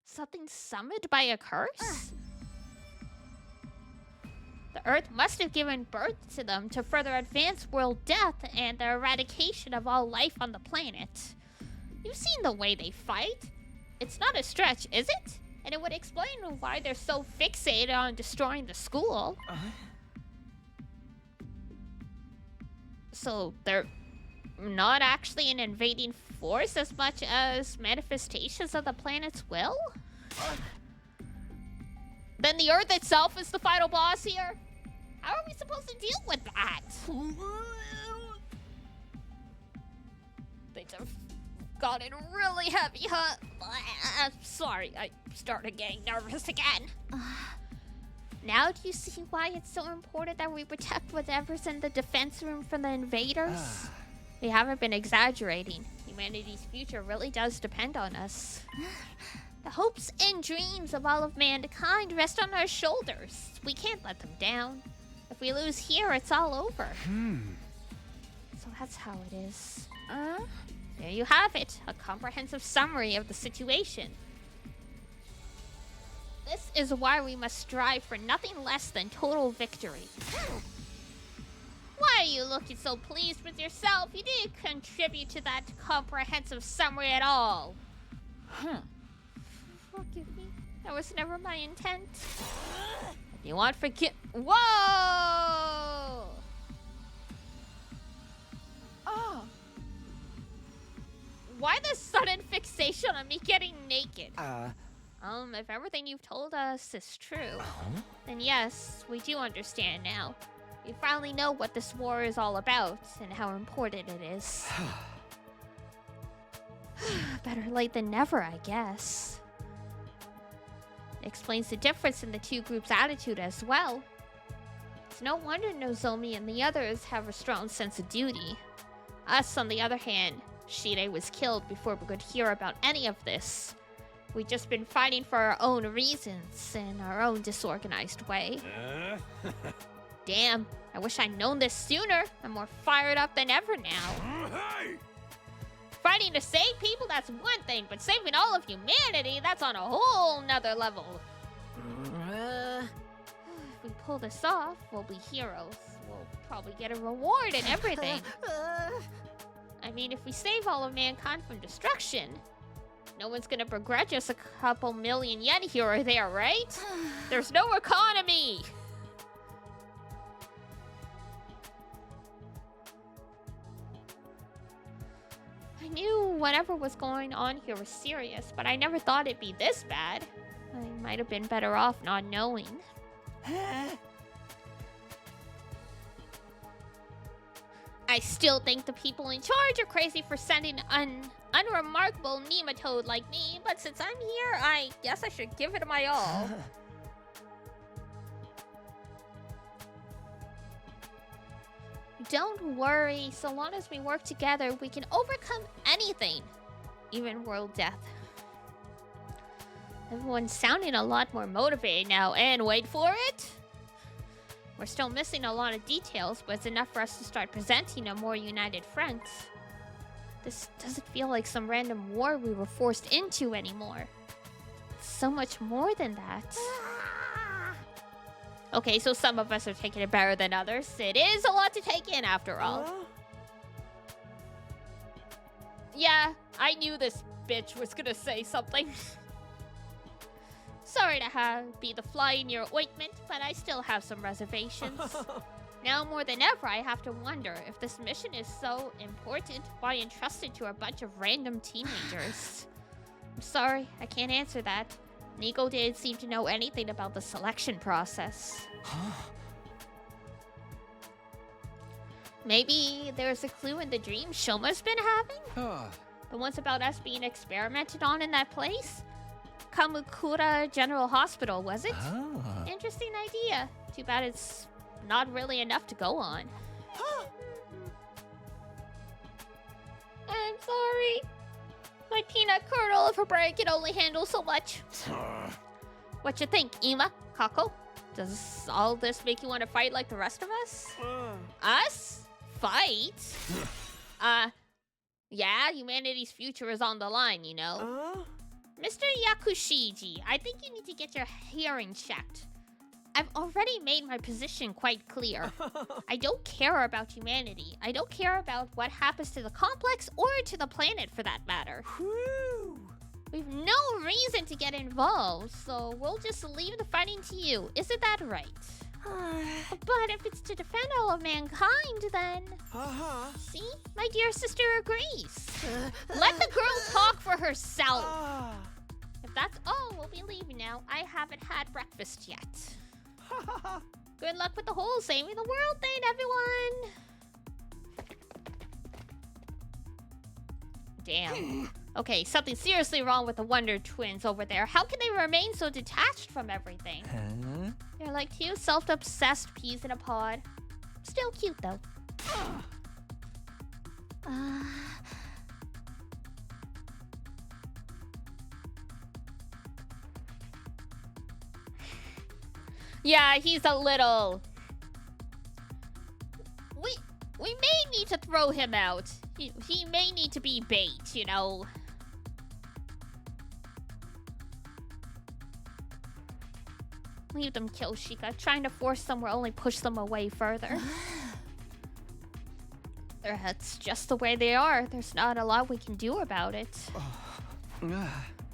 something summoned by a curse? The Earth must have given birth to them to further advance world death and the eradication of all life on the planet. You've seen the way they fight. It's not a stretch, is it? And it would explain why they're so fixated on destroying the school. So they're not actually an invading force as much as manifestations of the planet's will? Then the Earth itself is the final boss here? How are we supposed to deal with that? Things have gotten really heavy, huh? Sorry, I started getting nervous again. Now do you see why it's so important that we protect whatever's in the defense room from the invaders? We haven't been exaggerating. Humanity's future really does depend on us. The hopes and dreams of all of mankind rest on our shoulders. We can't let them down. If we lose here, it's all over. So that's how it is. There you have it, a comprehensive summary of the situation. This is why we must strive for nothing less than total victory. Why are you looking so pleased with yourself? You didn't contribute to that comprehensive summary at all. Forgive me. That was never my intent. If you want forgive— Whoa! Why the sudden fixation on me getting naked? If everything you've told us is true, then yes, we do understand now. We finally know what this war is all about and how important it is. Better late than never, I guess. It explains the difference in the two groups' attitude as well. It's no wonder Nozomi and the others have a strong sense of duty. Us, on the other hand, Shire was killed before we could hear about any of this. We've just been fighting for our own reasons in our own disorganized way. Damn, I wish I'd known this sooner. I'm more fired up than ever now. Fighting to save people, that's one thing, but saving all of humanity, that's on a whole nother level. If we pull this off, we'll be heroes. We'll probably get a reward and everything. I mean, if we save all of mankind from destruction, no one's gonna begrudge us a couple million yen here or there, right? There's no economy! I knew whatever was going on here was serious, but I never thought it'd be this bad. I might have been better off not knowing. I still think the people in charge are crazy for sending an unremarkable nematode like me, but since I'm here, I guess I should give it my all. Don't worry, so long as we work together, we can overcome anything, even world death. Everyone's sounding a lot more motivated now, and wait for it! We're still missing a lot of details, but it's enough for us to start presenting a more united front. This doesn't feel like some random war we were forced into anymore. It's so much more than that. Okay, so some of us are taking it better than others. It is a lot to take in after all. Yeah, I knew this bitch was gonna say something. Sorry to be the fly in your ointment, but I still have some reservations. Now more than ever, I have to wonder if this mission is so important, why entrusted to a bunch of random teenagers. I'm sorry, I can't answer that. Nico didn't seem to know anything about the selection process. Maybe there's a clue in the dream Shoma's been having? The ones about us being experimented on in that place? Kamukura General Hospital, was it? Interesting idea. Too bad it's not really enough to go on. I'm sorry. My peanut kernel of a brain can only handle so much. What you think, Ima? Kako? Does all this make you want to fight like the rest of us? Us? Fight? Yeah, humanity's future is on the line, you know. Mr. Yakushiji, I think you need to get your hearing checked. I've already made my position quite clear. I don't care about humanity. I don't care about what happens to the complex or to the planet for that matter. We've no reason to get involved, so we'll just leave the fighting to you. Isn't that right? But if it's to defend all of mankind, then... See? My dear sister agrees. Let the girl talk for herself. If that's all, we'll be leaving now. I haven't had breakfast yet. Good luck with the whole saving the world thing, everyone. Damn. Okay, something seriously wrong with the Wonder Twins over there. How can they remain so detached from everything? They're like two self-obsessed peas in a pod. Still cute, though. Yeah, he's a little... We may need to throw him out. He may need to be bait, you know. Leave them kill Sheikah. Trying to force them will only push them away further. That's just the way they are. There's not a lot we can do about it.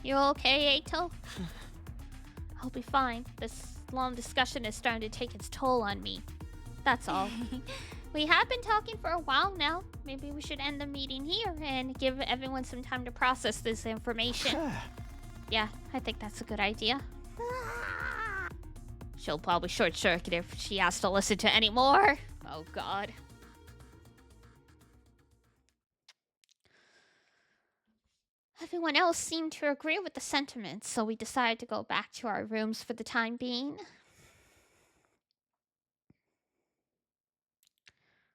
You okay, Ato? I'll be fine. This long discussion is starting to take its toll on me. That's all. We have been talking for a while now. Maybe we should end the meeting here and give everyone some time to process this information. Yeah, I think that's a good idea. She'll probably short-circuit if she has to listen to any more. Oh, God. Everyone else seemed to agree with the sentiments, so we decided to go back to our rooms for the time being.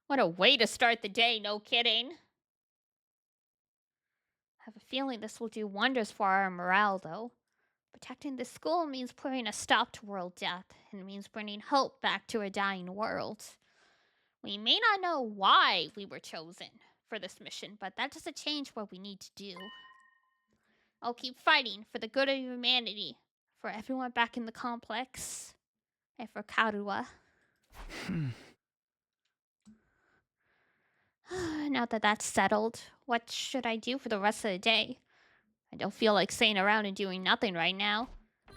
What a way to start the day, no kidding. I have a feeling this will do wonders for our morale, though. Protecting the school means putting a stop to world death, and means bringing hope back to a dying world. We may not know why we were chosen for this mission, but that doesn't change what we need to do. I'll keep fighting for the good of humanity, for everyone back in the complex, and for Karuwa. Now that that's settled, what should I do for the rest of the day? I don't feel like staying around and doing nothing right now.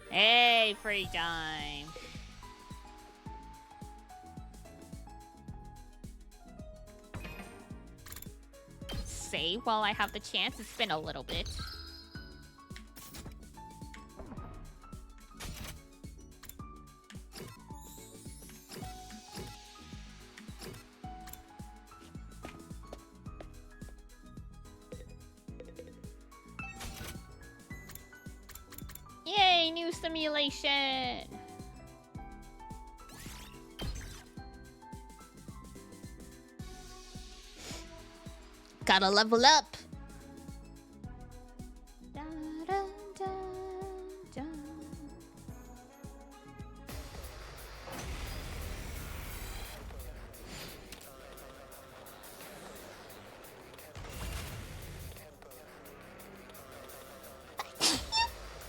Hey, free time. Save while I have the chance. It's been a little bit. Yay, new simulation! Gotta level up! Da, da, da, da.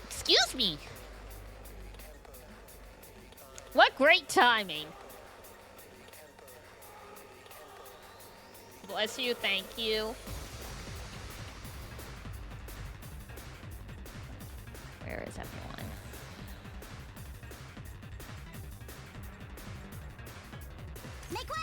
Excuse me. What great timing. Bless you, thank you. Where is everyone? Make way!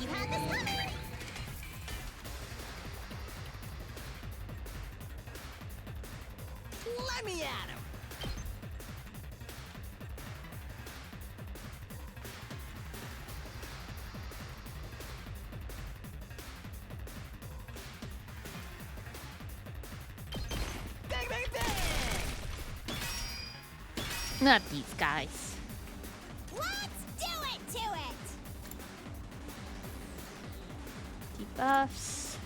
You had this coming! Let me at him. Bang, bang, bang! Not these guys. Let's do it to it! Debuffs.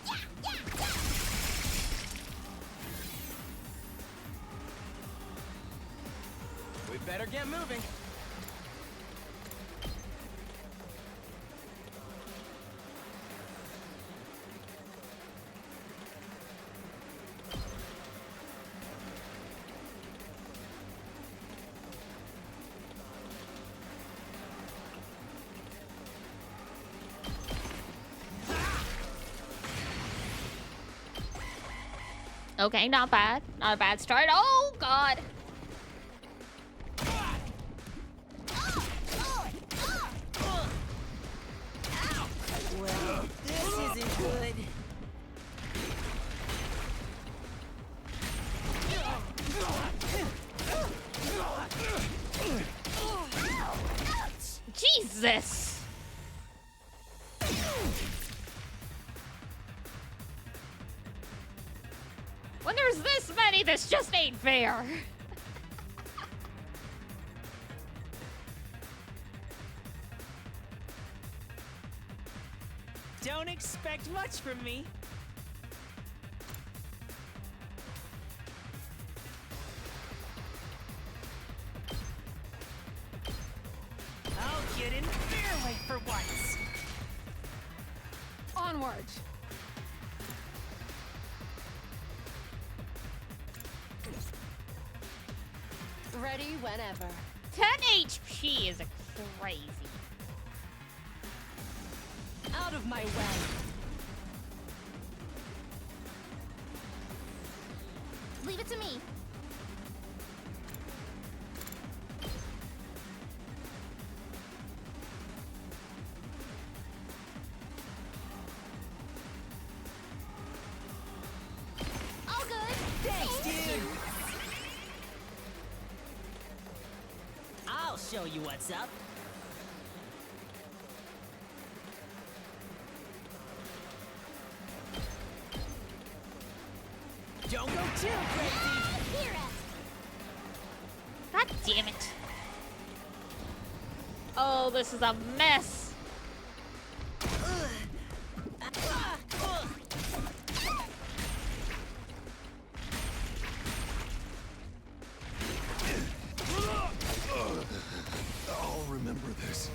Yeah, yeah, yeah! We better get moving. Okay, not bad. Not a bad start. Oh, God. Well, this isn't good. Jesus. When there's this many, this just ain't fair. Don't expect much from me. I'll get in their way for once. Onward. Ready whenever. 10 HP is crazy. Out of my way. Leave it to me. All good. Thanks, dude. I'll show you what's up. Don't go too crazy. Hear it. God damn it. Oh, this is a mess. I'll remember this.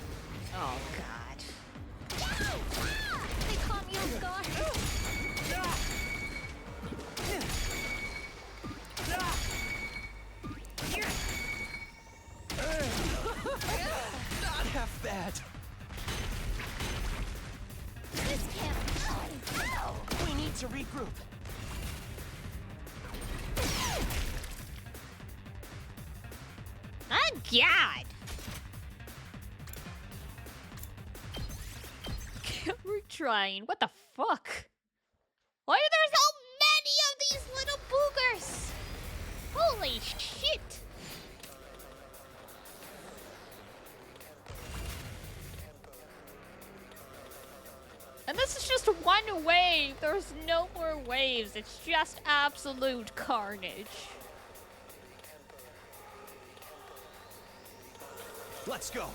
Oh, God. They caught me off guard. Not half bad. This can't. Ow! We need to regroup. Oh, God. We're trying. What the fuck? Why are there so many of these little boogers? Holy shit. And this is just one wave. There's no more waves. It's just absolute carnage. Let's go.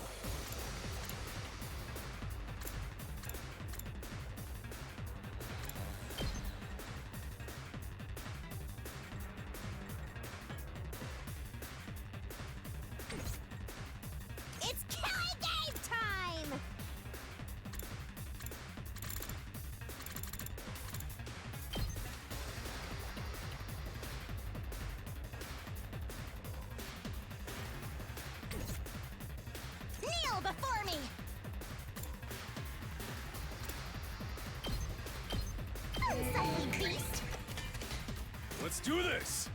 It's killing game time! Kneel before me! Let's do this!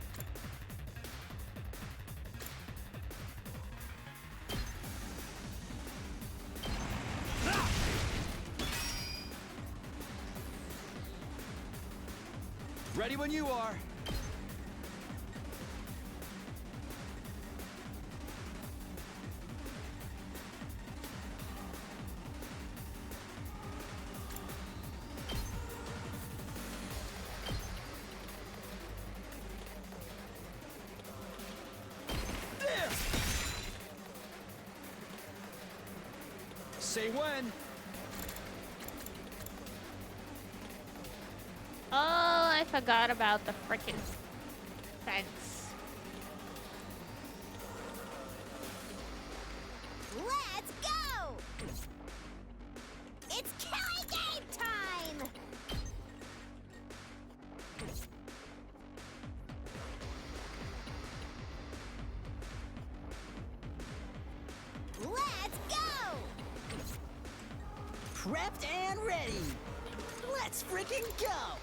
Ready when you are. Say when. Oh, I forgot about the frickin' fence. Let's go! It's killing game time! Let's go! Prepped and ready. Let's freaking go.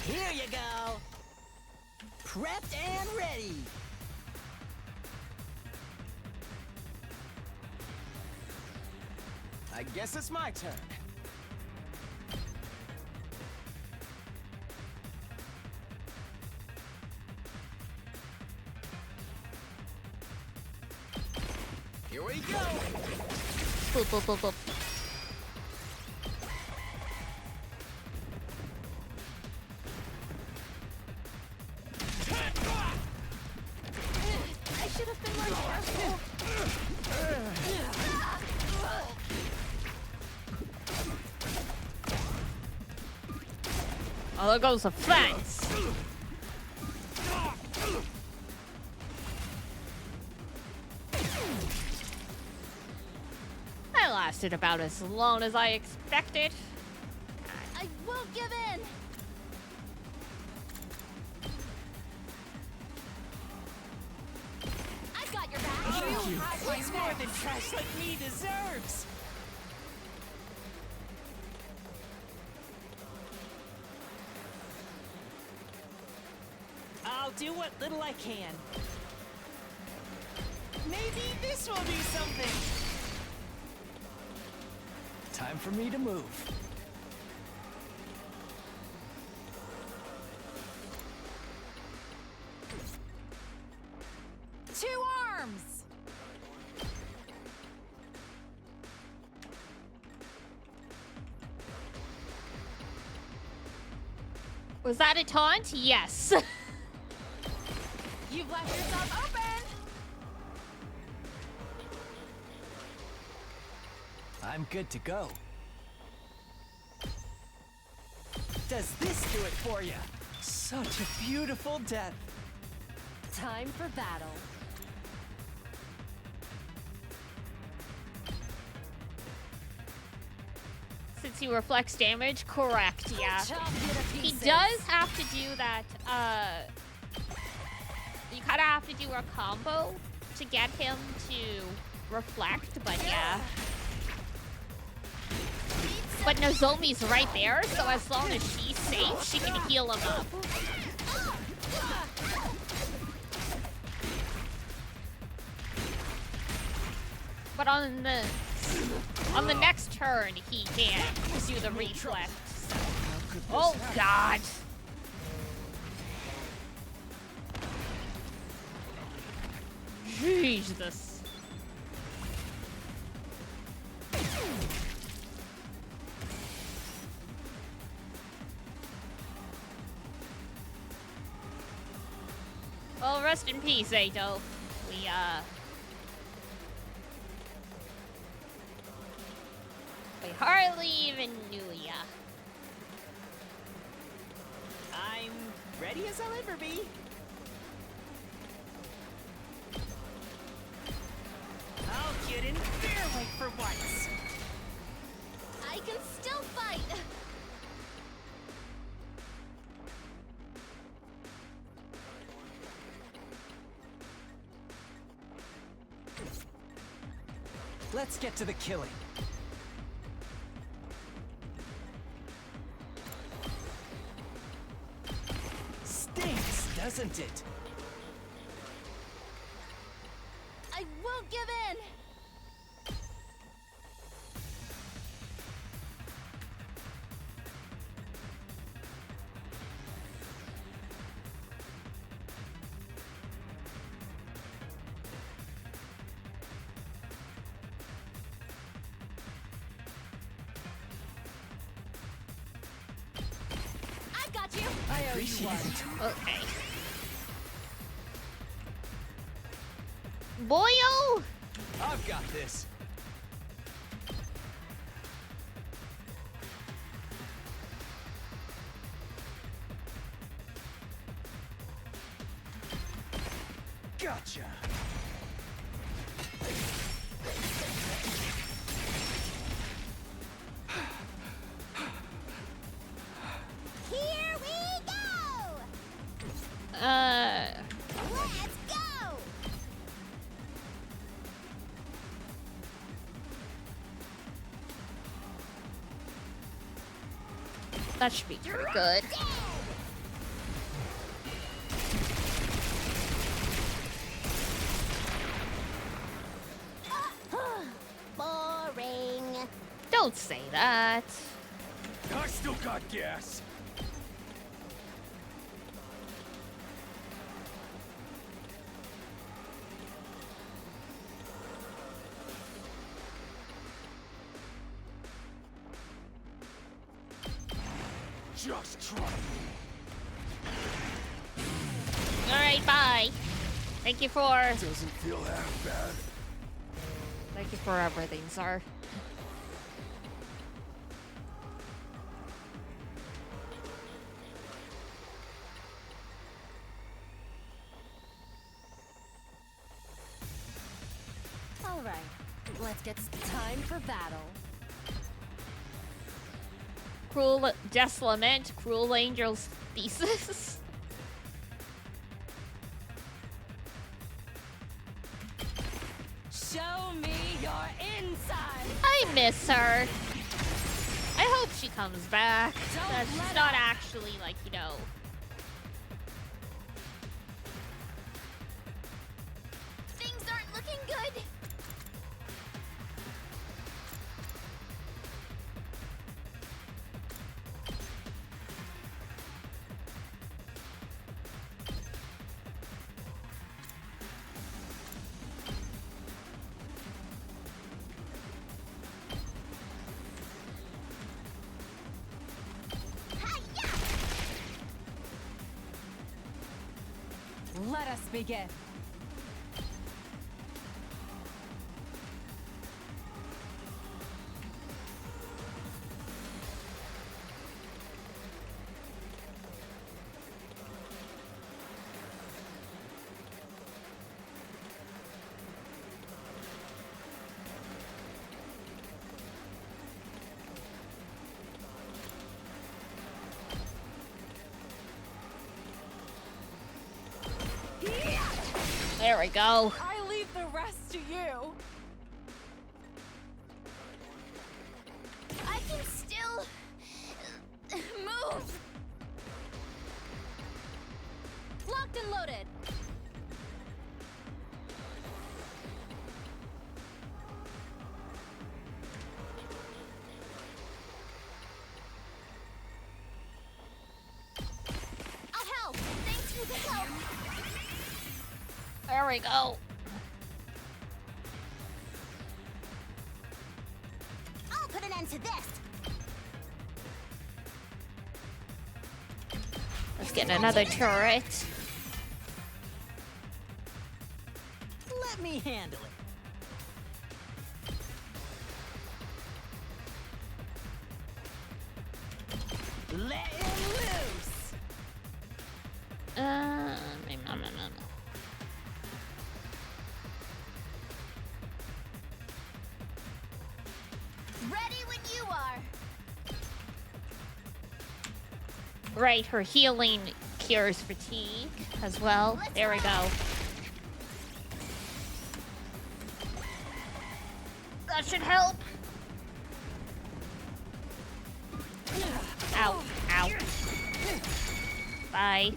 Here you go. Prepped and ready. I guess it's my turn. Here we go. Boop, boop, boop, boop. I should have been more careful. Oh, there goes the fence. That lasted about as long as I expected. I won't give in. I've got your back. Thank you. He's more than trash like me deserves. I'll do what little I can. Maybe this will do something. Time for me to move. Two arms. Was that a taunt? Yes. You've left yourself open. I'm good to go. Does this do it for you? Such a beautiful death. Time for battle. Since he reflects damage, correct, yeah. Chop you to He pieces. does have to do that, you kinda have to do a combo to get him to reflect, but yeah. But Nozomi's right there, so as long as she's safe, she can heal him up. But on the next turn, he can do the reflect. Oh God! Jesus. Well, rest in peace, Ato. We hardly even knew ya. I'm ready as I'll ever be. I'll get in their way for once. I can still fight. Let's get to the killing. doesn't it? I won't give in! I've got you! I appreciate it. Okay. Boyo! I've got this. Gotcha. Here we go! Let's go! That should be pretty good. Boring. Don't say that. I still got gas. Just try me. Alright, bye. Thank you for Doesn't feel half bad. thank you for everything, sir. All right, let's get time for battle. Cruel Death's Lament, Cruel Angel's Thesis. Show me your inside. I miss her. I hope she comes back. Don't That she's let not up. actually like, you know. Things aren't looking good. Let us begin. There we go. I leave the rest to you. I can still move. Locked and loaded. I'll help. Thanks for the help. There we go. I'll put an end to this. Let's get another turret. Let me handle it. Let him loose. Ready when you are. Right, her healing cures fatigue as well. There we go. That should help. Ow. Ow. Bye.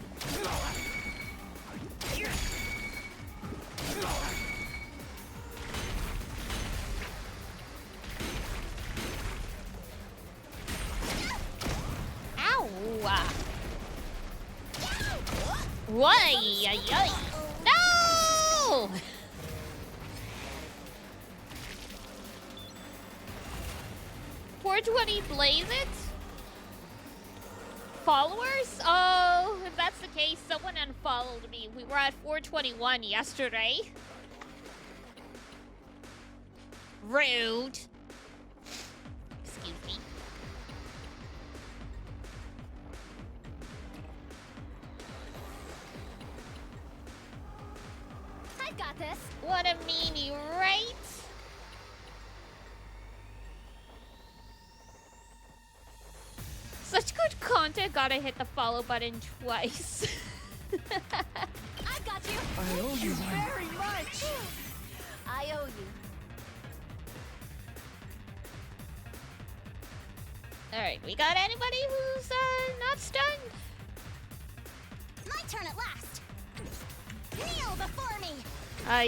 Why? No! $420 blaze it? Followers? Oh, if that's the case, someone unfollowed me. We were at 421 yesterday. Rude. Excuse me. I've got this. What a meanie, right? Such good content, gotta hit the follow button twice. I've got you. I owe you one. Very much. I owe you. Alright, we got anybody who's not stunned? My turn at last. Kneel before me.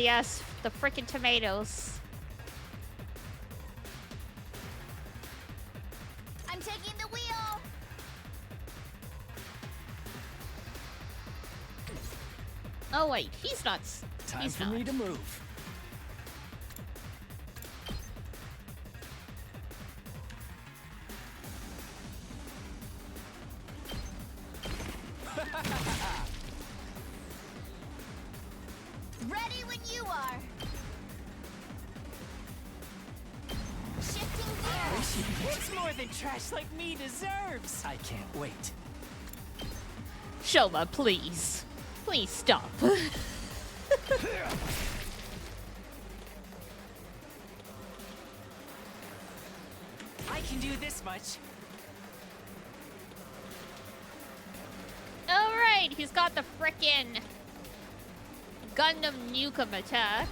Yes, the frickin' tomatoes. I'm taking the wheel. Oh wait, he's not. Time He's for not. me to move. Ready when you are. Shifting gears. It's more than trash like me deserves. I can't wait. Shoma, please. Please stop. I can do this much. Alright, he's got the frickin' Gundam Nukem attack.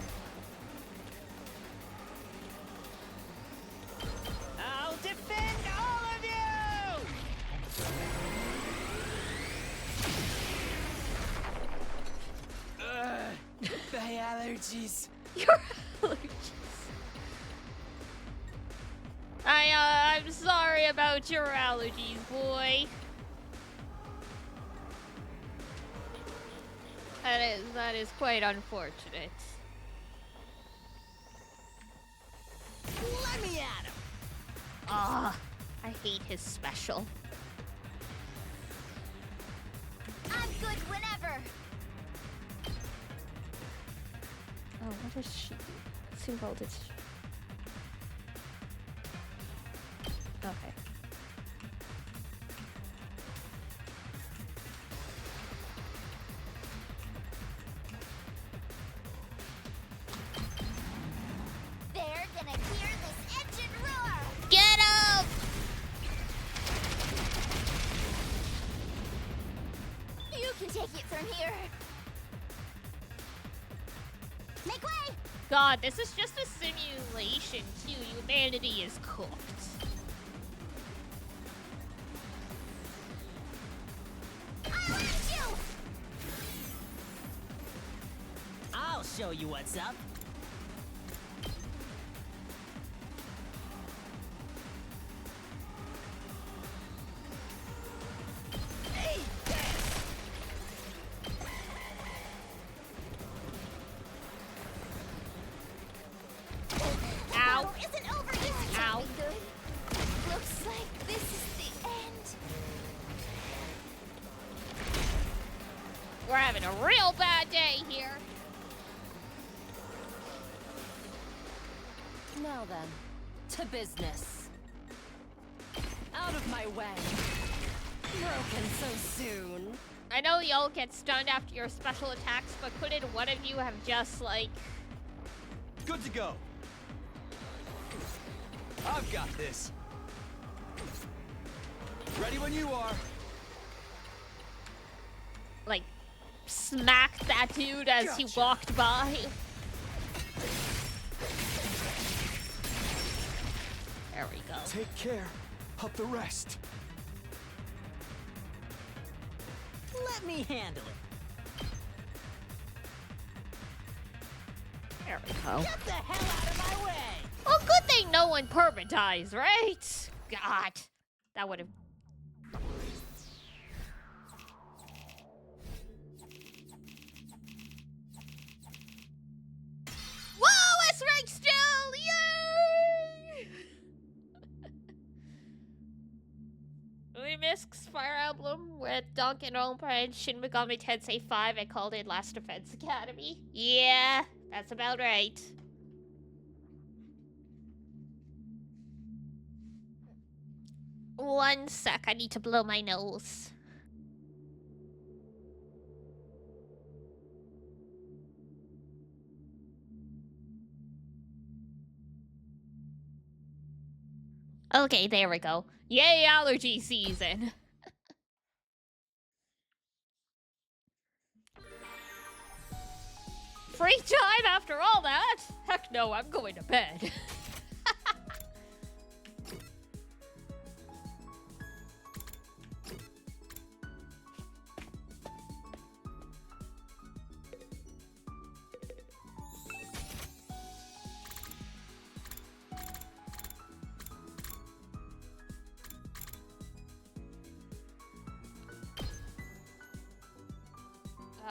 I'll defend all of you! The allergies. Your allergies. I'm sorry about your allergies, boy. That is quite unfortunate. Let me at him. Ah, I hate his special. I'm good whenever. Oh, what does she do? Let's see voltage. Okay. They're gonna hear this engine roar. Get him! You can take it from here. Make way. God, this is just a simulation too. Humanity is cooked. I'll hit you. I'll show you what's up. Ow. War isn't over yet. Ow. Be good. Looks like this is the end. We're having a real bad day here. Now then, to business. Out of my way. Broken so soon. I know y'all get stunned after your special attacks, but couldn't one of you have just, like... Good to go. I've got this. Ready when you are. like, smacked that dude as he walked by? There we go. Take care of the rest. Let me handle it. There we go. Get the hell out of my way! Well, good thing no one perma dies, right? God. That would have... Misk's Fire Emblem with Danganronpa and Shin Megami Tensei 5. I called it Last Defense Academy. Yeah, that's about right. One sec, I need to blow my nose. Okay, there we go. Yay, allergy season! Free time after all that? Heck no, I'm going to bed.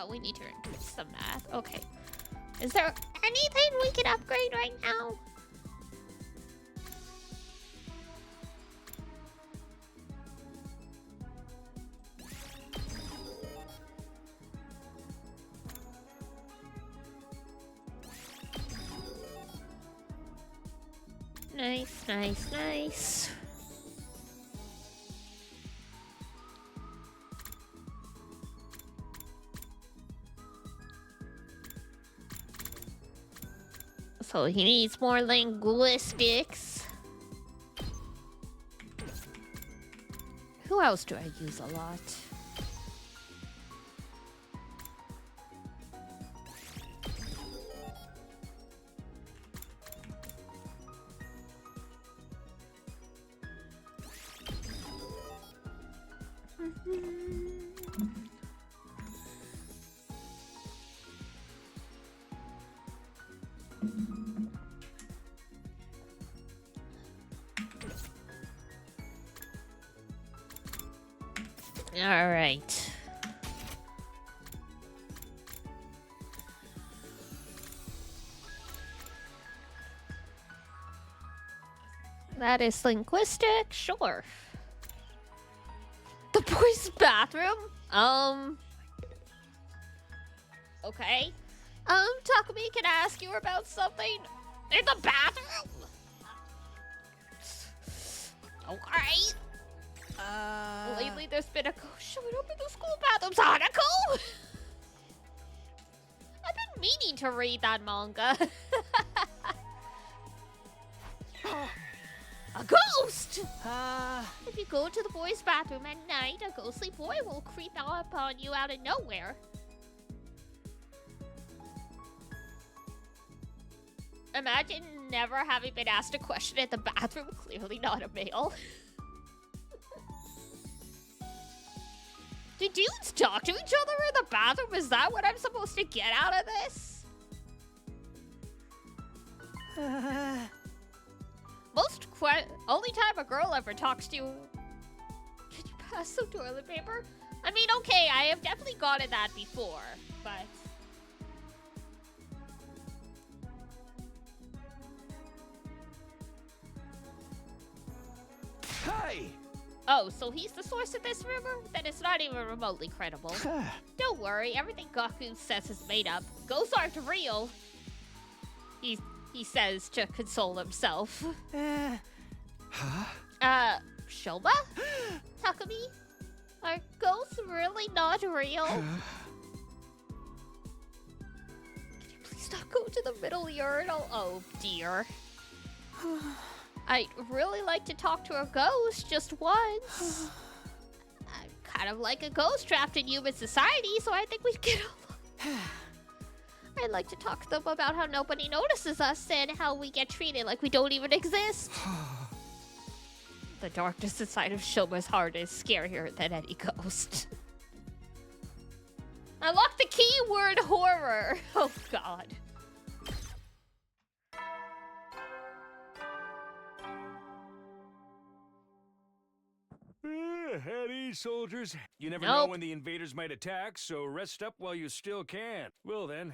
We need to increase some math. Okay. Is there anything we can upgrade right now? Nice, nice, nice. So he needs more linguistics. Who else do I use a lot? All right. That is linguistic, sure. The boys' bathroom? Okay. Takumi, can I ask you about something? In the bathroom? Okay. Lately, there's been a ghost showing up in the school bathrooms. Hanako! I've been meaning to read that manga. A ghost! If you go to the boys' bathroom at night, a ghostly boy will creep up on you out of nowhere. Imagine never having been asked a question at the bathroom. Clearly not a male. Do dudes talk to each other in the bathroom? Is that what I'm supposed to get out of this? Only time a girl ever talks to you. Can you pass some toilet paper? I mean, okay, I have definitely gotten that before, but... Hey! Oh, so he's the source of this rumor? Then it's not even remotely credible. Don't worry, everything Gaku says is made up. Ghosts aren't real. He says to console himself. Shoba? Takumi? Are ghosts really not real? Can you please not go to the middle urinal? Oh, dear. I'd really like to talk to a ghost just once. I'm kind of like a ghost trapped in human society, so I think we'd get along. I'd like to talk to them about how nobody notices us and how we get treated like we don't even exist. The darkness inside of Shoma's heart is scarier than any ghost. Unlock the keyword horror. Oh, God. At ease, soldiers. You never know when the invaders might attack, so rest up while you still can. Well then,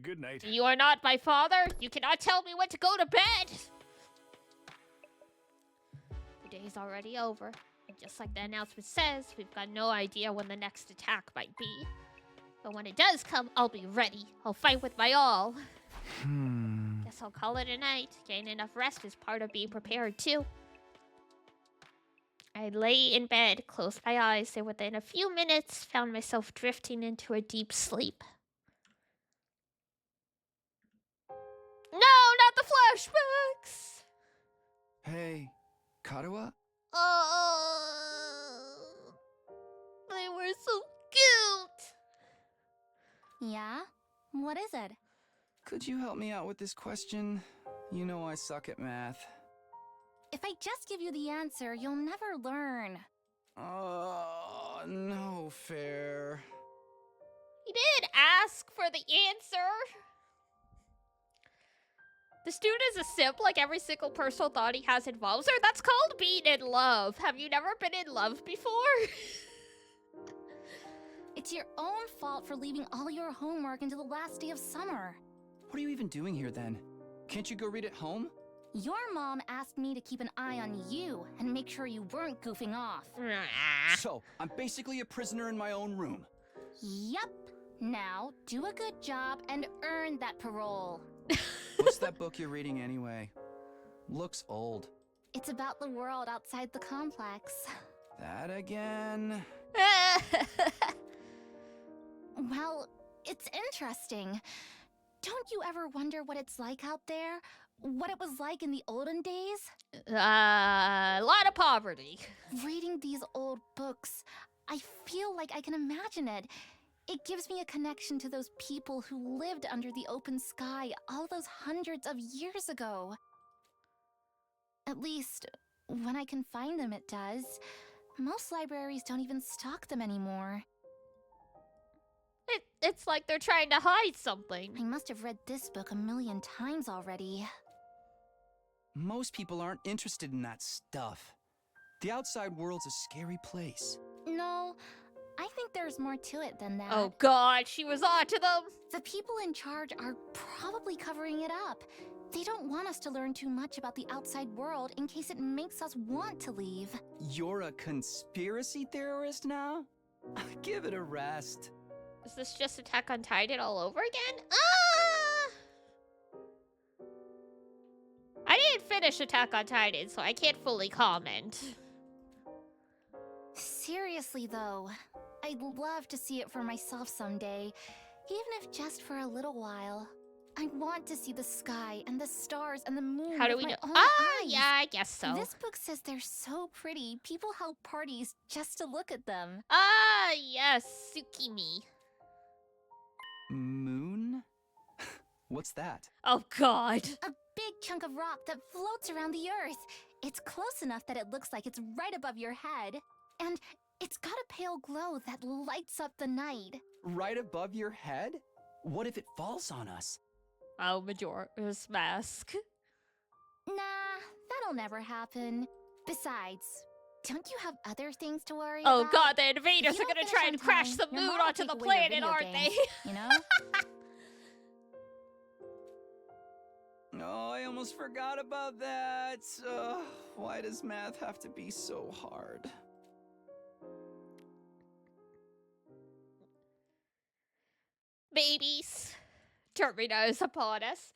good night. You are not my father. You cannot tell me when to go to bed. The day's already over. Just like the announcement says, we've got no idea when the next attack might be. But when it does come, I'll be ready. I'll fight with my all. Guess I'll call it a night. Getting enough rest is part of being prepared, too. I lay in bed, closed my eyes, and within a few minutes, found myself drifting into a deep sleep. No, not the flashbacks! Hey, Karawa? Oh, they were so cute! Yeah? What is it? Could you help me out with this question? You know I suck at math. If I just give you the answer, you'll never learn. No fair. He did ask for the answer. The student is a simp like every single personal thought he has involves her. That's called being in love. Have you never been in love before? It's your own fault for leaving all your homework until the last day of summer. What are you even doing here then? Can't you go read at home? Your mom asked me to keep an eye on you and make sure you weren't goofing off. So, I'm basically a prisoner in my own room. Yup. Now, do a good job and earn that parole. What's that book you're reading anyway? Looks old. It's about the world outside the complex. That again? Well, it's interesting. Don't you ever wonder what it's like out there? What it was like in the olden days? A lot of poverty. Reading these old books, I feel like I can imagine it. It gives me a connection to those people who lived under the open sky all those hundreds of years ago. At least, when I can find them, it does. Most libraries don't even stock them anymore. It's like they're trying to hide something. I must have read this book a million times already. Most people aren't interested in that stuff. The outside world's a scary place. No, I think there's more to it than that. Oh god, she was on to them. The people in charge are probably covering it up. They don't want us to learn too much about the outside world in case it makes us want to leave. You're a conspiracy theorist now? Give it a rest. Is this just Attack on Titan all over again? I didn't finish Attack on Titan, so I can't fully comment. Seriously, though, I'd love to see it for myself someday, even if just for a little while. I want to see the sky and the stars and the moon. How do with we my know? own eyes. Yeah, I guess so. This book says they're so pretty. People held parties just to look at them. Yes, Tsukimi. Moon? What's that? Oh god. A big chunk of rock that floats around the earth. It's close enough that it looks like it's right above your head. And it's got a pale glow that lights up the night. Right above your head? What if it falls on us? Oh, Majora's Mask. Nah, that'll never happen. Besides, don't you have other things to worry about? Oh god, the invaders If you are gonna don't try finish and on crash time, the your moon mom will onto take the away your planet, video aren't games, they? You know? Oh, I almost forgot about that. Why does math have to be so hard? Babies. Terminator is upon us.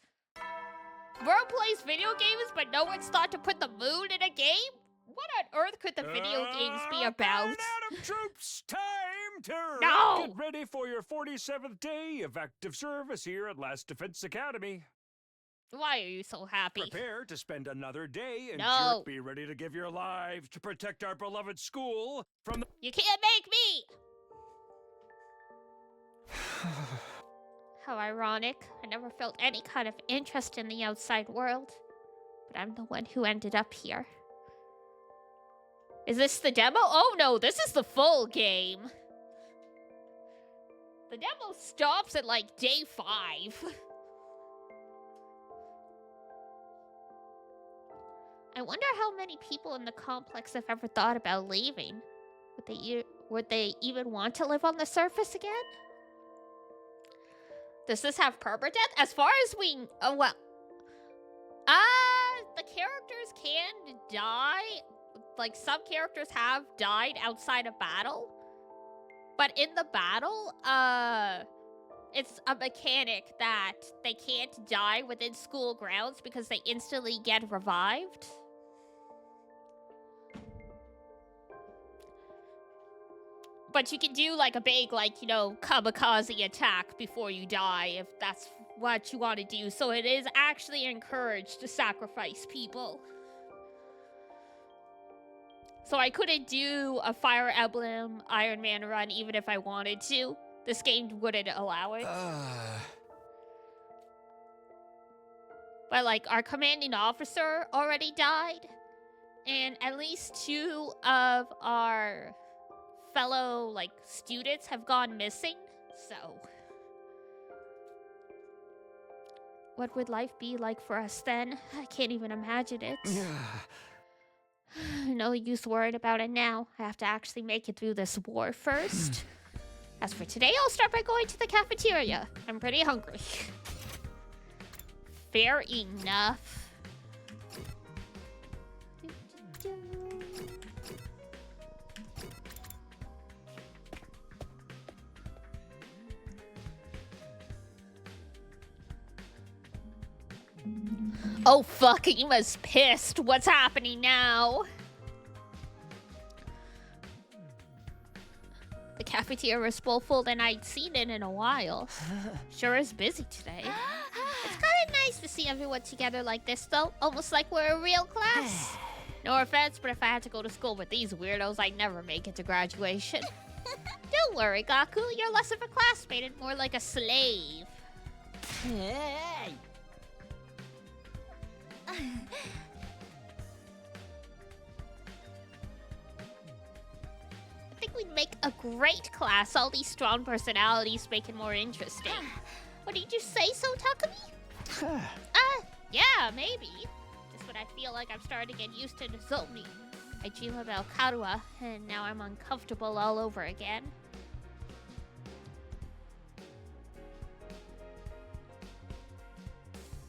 World plays video games, but no one's thought to put the moon in a game? What on earth could the video games be about? Burn out of troops! Time to No! get ready for your 47th day of active service here at Last Defense Academy. Why are you so happy? Prepare to spend another day and No. be ready to give your lives to protect our beloved school from the... You can't make me! How ironic. I never felt any kind of interest in the outside world. But I'm the one who ended up here. Is this the demo? Oh no, this is the full game. The demo stops at like day 5. I wonder how many people in the complex have ever thought about leaving. Would they even want to live on the surface again? Does this have permadeath? As far as we... Oh, well... the characters can die, like, some characters have died outside of battle. But in the battle, it's a mechanic that they can't die within school grounds because they instantly get revived. But you can do, like, a big, like, you know, kamikaze attack before you die if that's what you want to do. So it is actually encouraged to sacrifice people. So I couldn't do a Fire Emblem Iron Man run even if I wanted to. This game wouldn't allow it. But, like, our commanding officer already died. And at least 2 of our fellow, like, students have gone missing. So, what would life be like for us then? I can't even imagine it. No use worried about it now. I have to actually make it through this war first. As for today, I'll start by going to the cafeteria. I'm pretty hungry. Fair enough. Oh fuck, Ima's pissed. What's happening now? The cafeteria was full and I'd seen it in a while. Sure is busy today. It's kind of nice to see everyone together like this, though. Almost like we're a real class. No offense, but if I had to go to school with these weirdos, I'd never make it to graduation. Don't worry, Gaku. You're less of a classmate and more like a slave. Hey! I think we'd make a great class. All these strong personalities make it more interesting. What did you say so, Takumi? Yeah, maybe. Just when I feel like I'm starting to get used to Nozomi. I dream about Karua, and now I'm uncomfortable all over again.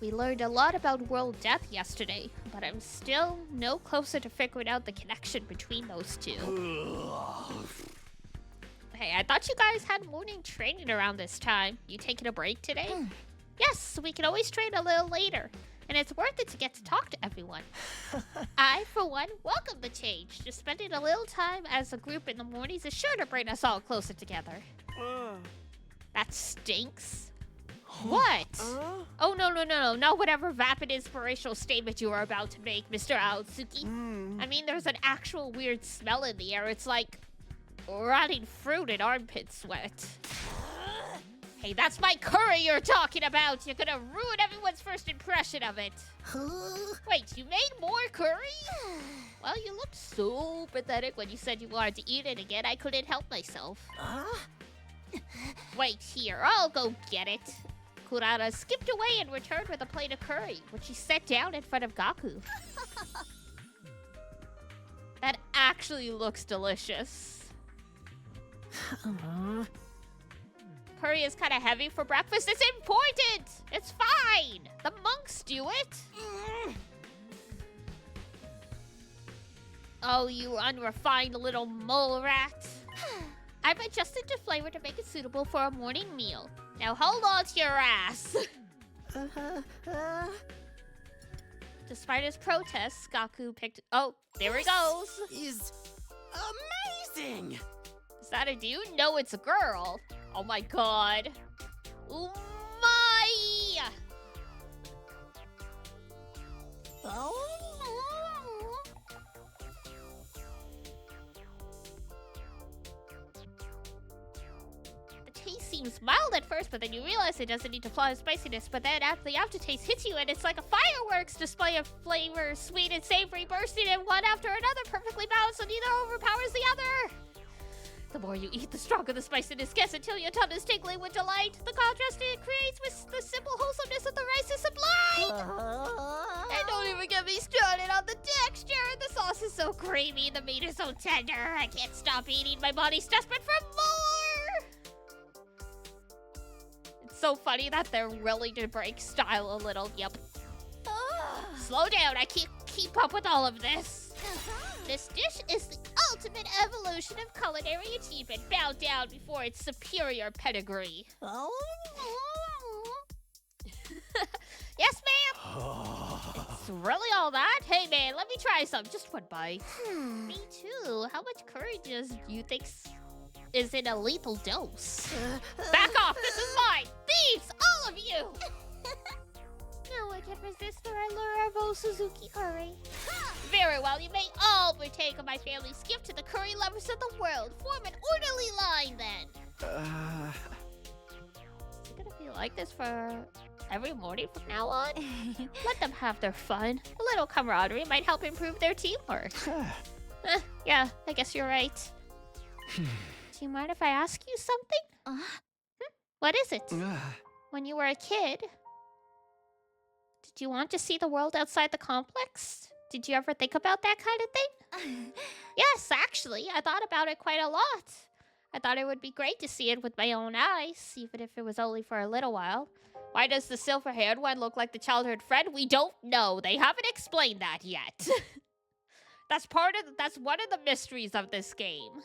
We learned a lot about world death yesterday, but I'm still no closer to figuring out the connection between those two. Hey, I thought you guys had morning training around this time. You taking a break today? Yes, we can always train a little later. And it's worth it to get to talk to everyone. I, for one, welcome the change. Just spending a little time as a group in the mornings is sure to bring us all closer together. That stinks. What? Oh, no. Not whatever vapid inspirational statement you are about to make, Mr. Aotsuki. I mean, there's an actual weird smell in the air. It's like rotting fruit and armpit sweat. Hey, that's my curry you're talking about. You're gonna ruin everyone's first impression of it. Wait, you made more curry? Well, you looked so pathetic when you said you wanted to eat it again. I couldn't help myself. Wait here, I'll go get it. Kurara skipped away and returned with a plate of curry, which he set down in front of Gaku. That actually looks delicious. Curry is kind of heavy for breakfast. It's important! It's fine! The monks do it! Oh, you unrefined little mole rat. I've adjusted the flavor to make it suitable for a morning meal. Now hold on to your ass. Despite his protests, Gaku picked... Oh, there he goes. Is amazing. Is that a dude? No, it's a girl. Oh my god. Oh my! The taste seems mild at first, but then you realize it doesn't need to fly with spiciness. But then after the aftertaste hits you, and it's like a fireworks display of flavors, sweet and savory, bursting in one after another, perfectly balanced, so neither overpowers the other. The more you eat, the stronger the spiciness gets until your tongue is tingling with delight. The contrast it creates with the simple wholesomeness of the rice is sublime. And don't even get me started on the texture. The sauce is so creamy, the meat is so tender. I can't stop eating. My body's desperate for more. It's so funny that they're willing to break style a little. Yep. Slow down. I can't keep up with all of this. This dish is the ultimate evolution of culinary achievement. Bow down before its superior pedigree. Yes, ma'am? It's really all that? Hey, man, let me try some. Just one bite. Me too. How much courage do you think is in a lethal dose? Back off! This is mine! Thieves! All of you! No one can resist the allure of old Suzuki curry. Very well, you may all partake of my family's gift to the curry lovers of the world. Form an orderly line, then. Is it gonna be like this for every morning from now on? Let them have their fun. A little camaraderie might help improve their teamwork. Yeah, I guess you're right. Do you mind if I ask you something? What is it? When you were a kid, did you want to see the world outside the complex? Did you ever think about that kind of thing? Yes, actually, I thought about it quite a lot. I thought it would be great to see it with my own eyes, even if it was only for a little while. Why does the silver-haired one look like the childhood friend? We don't know. They haven't explained that yet. That's one of the mysteries of this game.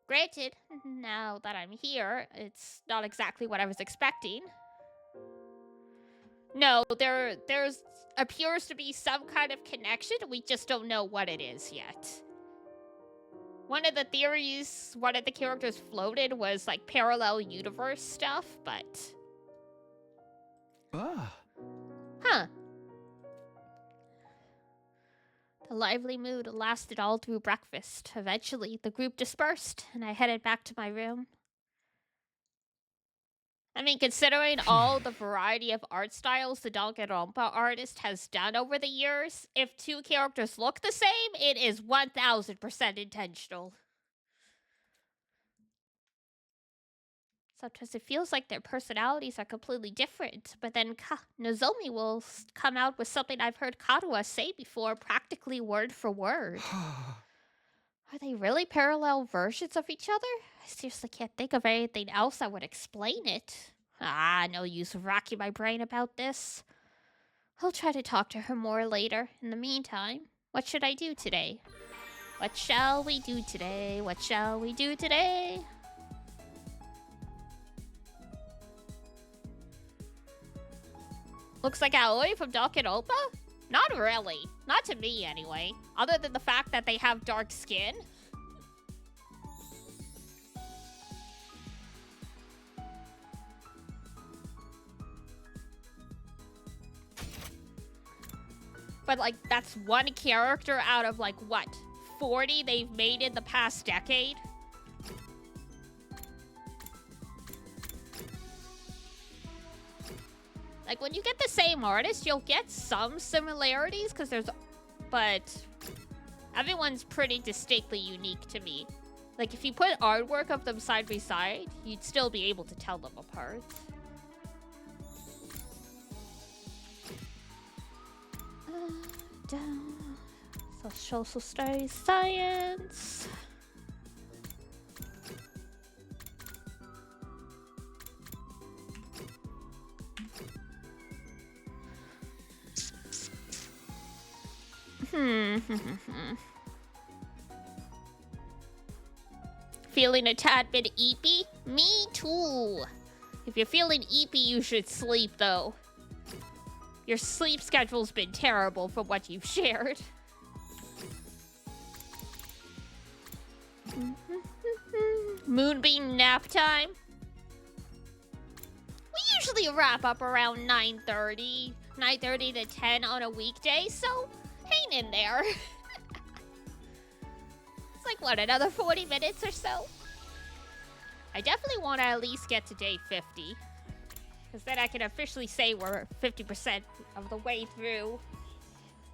Granted, now that I'm here, it's not exactly what I was expecting. No, there's appears to be some kind of connection. We just don't know what it is yet. One of the theories one of the characters floated was like parallel universe stuff, but... Huh. The lively mood lasted all through breakfast. Eventually, the group dispersed, and I headed back to my room. I mean, considering all the variety of art styles the Danganronpa artist has done over the years, if two characters look the same, it is 1000% intentional. Sometimes it feels like their personalities are completely different, but then Nozomi will come out with something I've heard Karuha say before, practically word for word. Are they really parallel versions of each other? I seriously can't think of anything else that would explain it. No use racking my brain about this. I'll try to talk to her more later. In the meantime, what should I do today? What shall we do today? What shall we do today? Looks like Aoi from Danganronpa? Not really. Not to me, anyway. Other than the fact that they have dark skin. But, like, that's one character out of, like, what? 40 they've made in the past decade? Like, when you get the same artist, you'll get some similarities, but everyone's pretty distinctly unique to me. Like, if you put artwork of them side by side, you'd still be able to tell them apart. Social studies, science. Feeling a tad bit eepy? Me too. If you're feeling eepy, you should sleep, though. Your sleep schedule's been terrible from what you've shared. Moonbeam nap time? We usually wrap up around 9:30 to 10 on a weekday, so hang in there. It's like, what, another 40 minutes or so? I definitely want to at least get to day 50. Because then I can officially say we're 50% of the way through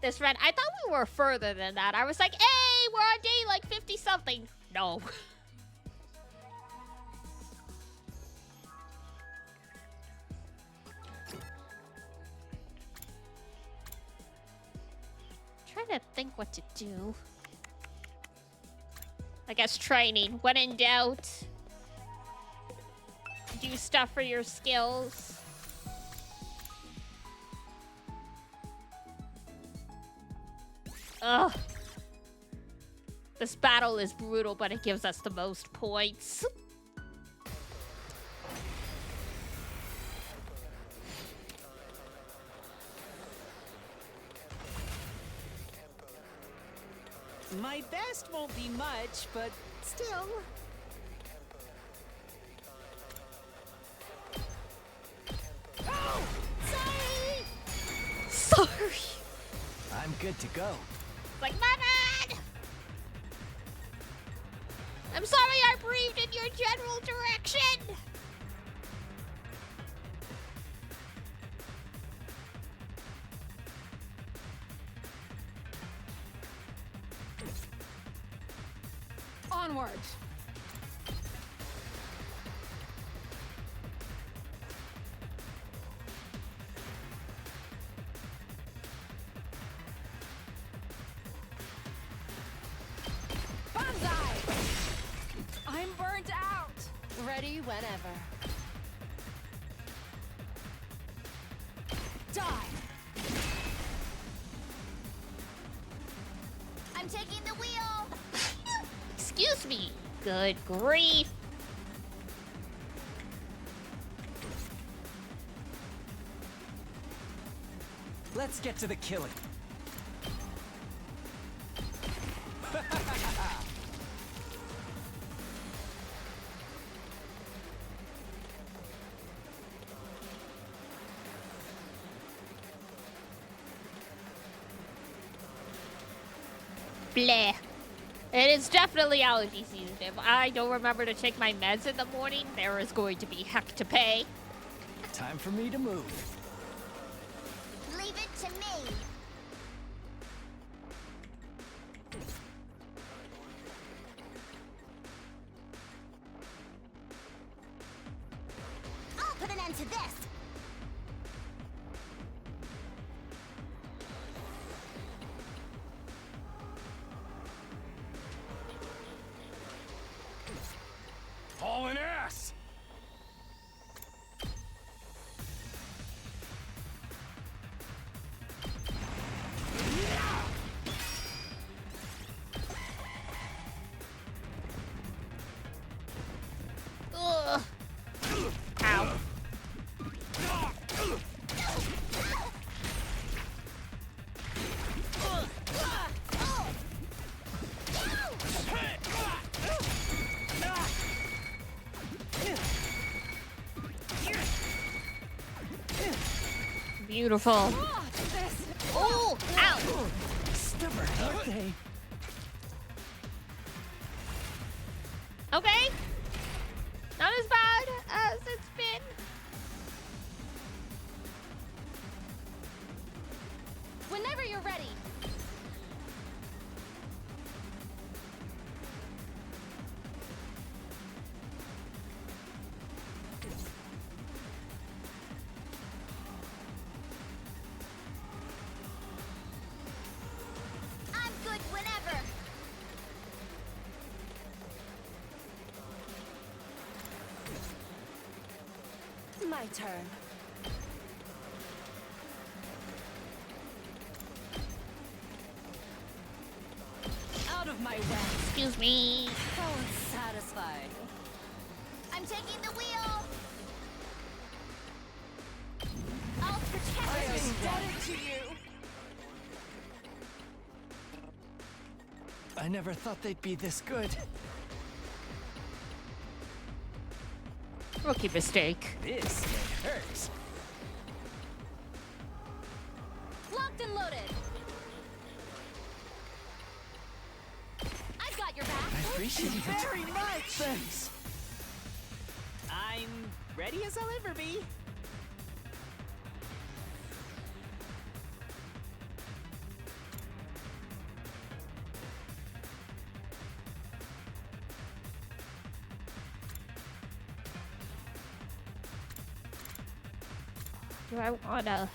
this run. I thought we were further than that. I was like, hey, we're on day like 50-something. No. Trying to think what to do. I guess training. When in doubt, do stuff for your skills. Ugh. This battle is brutal, but it gives us the most points. My best won't be much, but still. Oh! Sorry! Sorry. I'm good to go. Like, my bad! I'm sorry I breathed in your general direction! Onward. Banzai! I'm burnt out. Ready whenever. Die! I'm taking the wheel! Excuse me. Good grief. Let's get to the killing. Bleh. It is definitely allergy season. If I don't remember to take my meds in the morning, there is going to be heck to pay. Time for me to move. Leave it to me! I'll put an end to this! Hauling ass! Ugh. Ow. Beautiful. Oh, ow. Stubborn, aren't they? Okay. Not as bad as it's been. Whenever you're ready. I'm good whenever! My turn. Out of my way. Excuse me. How unsatisfying. I'm taking the wheel! I'll protect you! Indebted to you. I never thought they'd be this good. Rookie mistake. This hurts. Locked and loaded. I've got your back. I appreciate it. Very much. Thanks. I'm ready as I'll ever be. Do I wanna?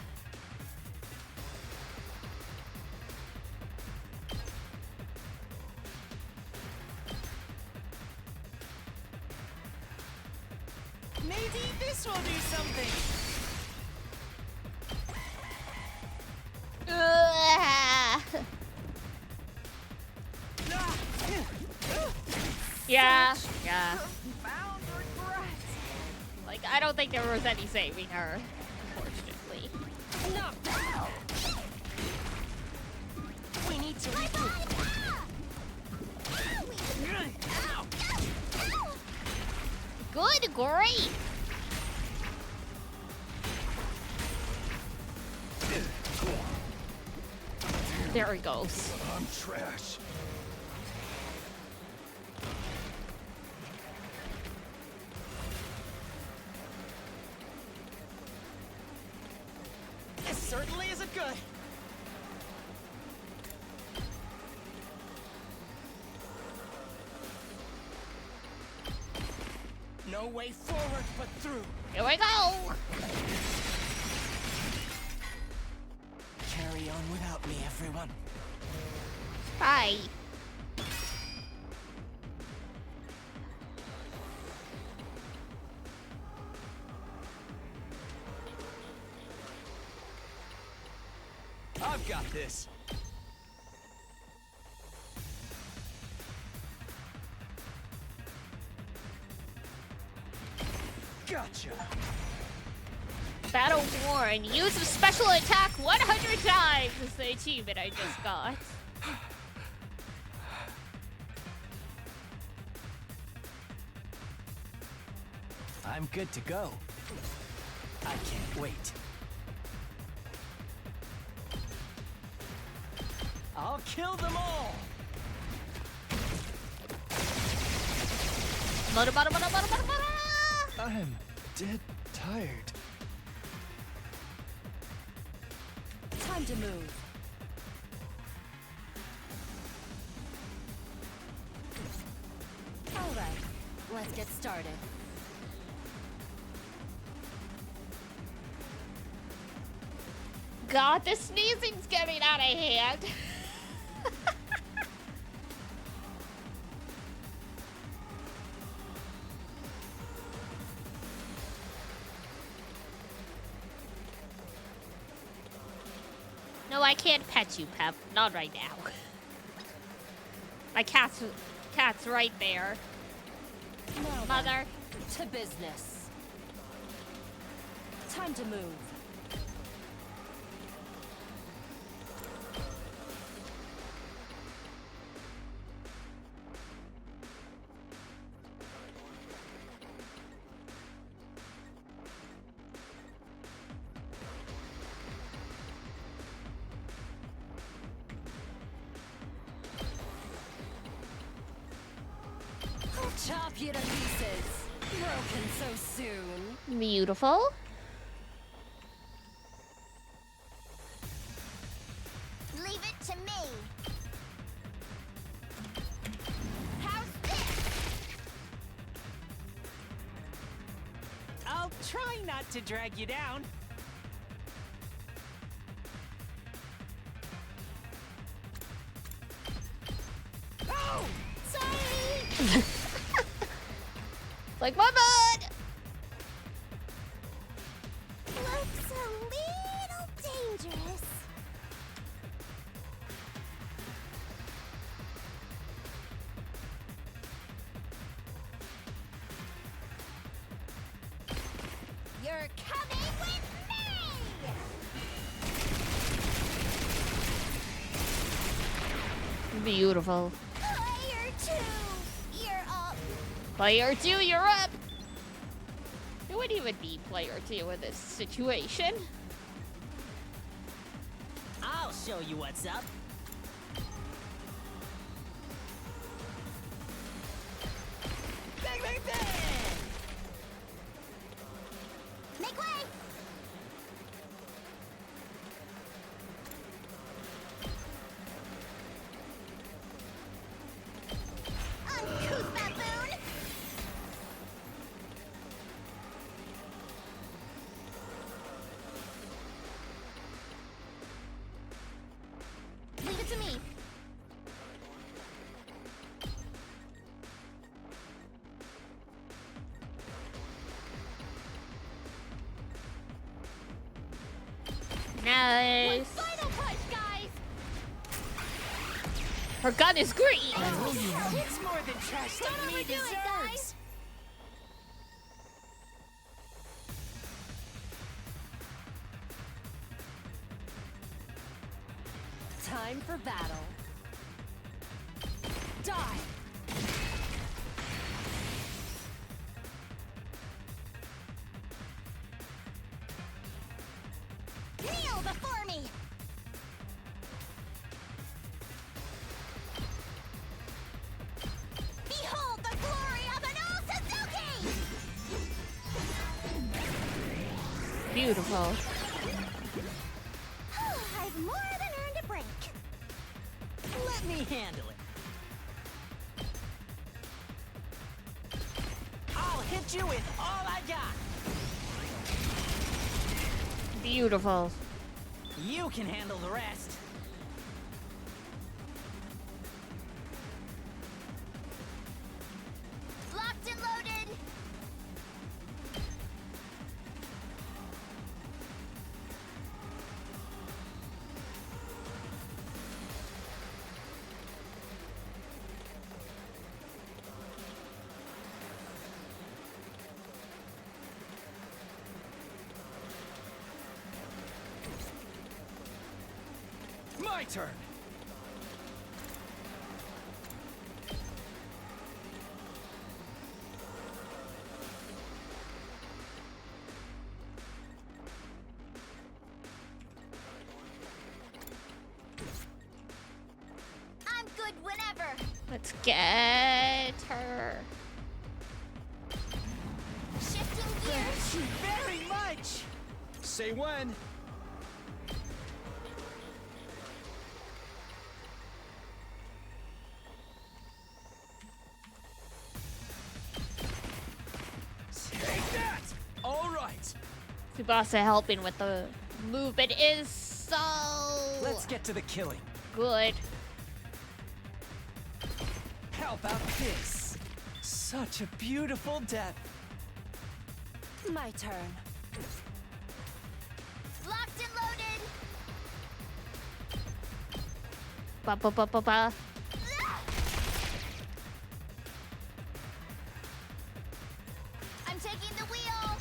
Maybe this will do something. Ugh. Yeah, such yeah. profound regret. Like, I don't think there was any saving her, unfortunately. Knocked out. We need to regroup. Good, great. There he goes. I'm trash. This certainly isn't good. No way forward but through. Here we go. Carry on without me, everyone. Bye. I've got this. Gotcha. Battle worn. Use of special attack 100 times is the achievement I just got. I'm good to go. I can't wait. I'll kill them all. Bada, bada, bada, bada, bada, bada. I'm dead tired. Time to move. All right, let's get started. God, the sneezing's getting out of hand. No, I can't pet you, Pep. Not right now. My cat's right there. Now then, Mother. to business. Time to move. I'll chop you to pieces. Broken so soon. Beautiful. Leave it to me. How's this? I'll try not to drag you down. Oh, sorry. Like my bud. Looks a little dangerous. You're coming with me. Beautiful. Player 2, you're up. Player 2, you're up. Who would even be player 2 in this situation? I'll show you what's up. Bang, bang, bang! Make way. Uncouth baboon. Leave it to me. Nice. Final push, guys. Her gun is green. It's more than trash Don't like me overdo it, guys. deserves. Time for battle. Die! Kneel before me. Behold the glory of an old Suzuki! Beautiful. I've more than earned a break. Let me handle it. I'll hit you with all I got. Beautiful. You can handle the rest. Locked and loaded. My turn. I'm good whenever. Let's get her. Shifting gears. Very much. Say when. Take that! All right. Tsubasa helping with the movement is so Let's get to the killing. good. How about this? Such a beautiful death. My turn. Locked and loaded. Ba ba ba ba ba. I'm taking the wheel.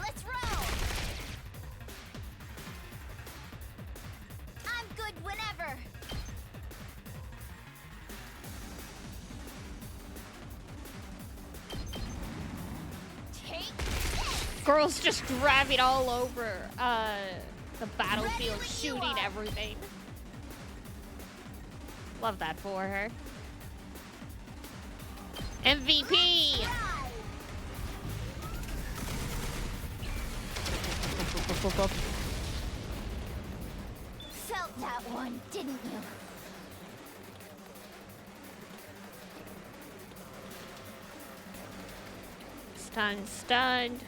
Let's roll. I'm good whenever. Take this. Girls just grabbing all over the battlefield, Ready when you shooting are. everything. Love that for her. MVP. Ride. Felt that one, didn't you? Stunned, stunned.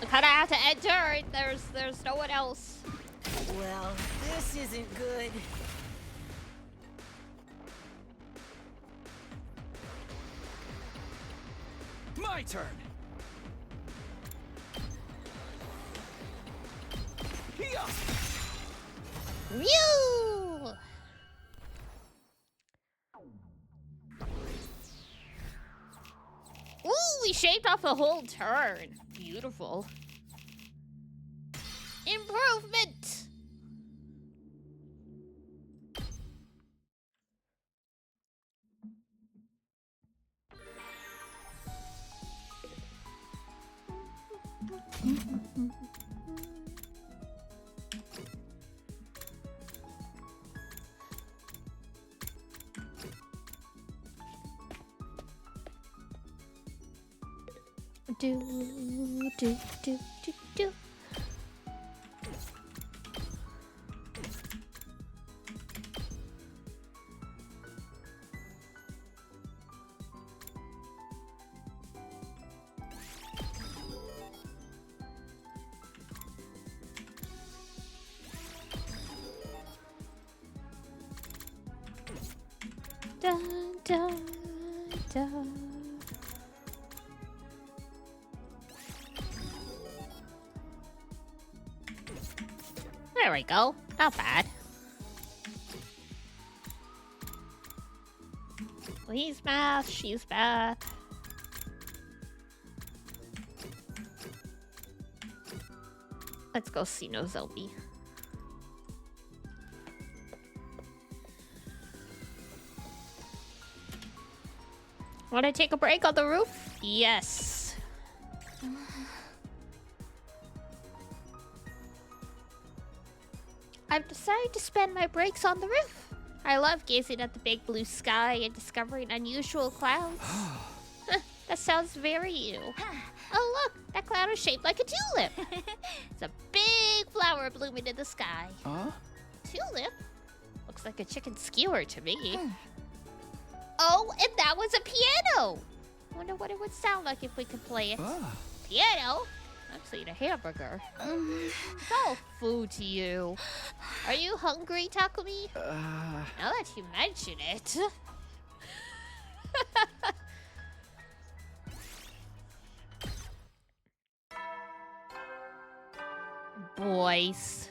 I kinda have to enter. There's no one else. Well, this isn't good. My turn. Here. Mew! Ooh, we shaved off a whole turn. Beautiful. Improvement! Do, do, do, do, do. Dun, dun, dun. There we go. Not bad. He's math, she's math. Let's go see Nozomi. Want to take a break on the roof? Yes. I've decided to spend my breaks on the roof. I love gazing at the big blue sky and discovering unusual clouds. That sounds very you. Oh look, that cloud is shaped like a tulip. It's a big flower blooming in the sky. Tulip? Looks like a chicken skewer to me. Oh, and that was a piano! Wonder what it would sound like if we could play it. Piano? I'm seeing a hamburger. It's all food to you. Are you hungry, Takumi? Now that you mention it. Boys.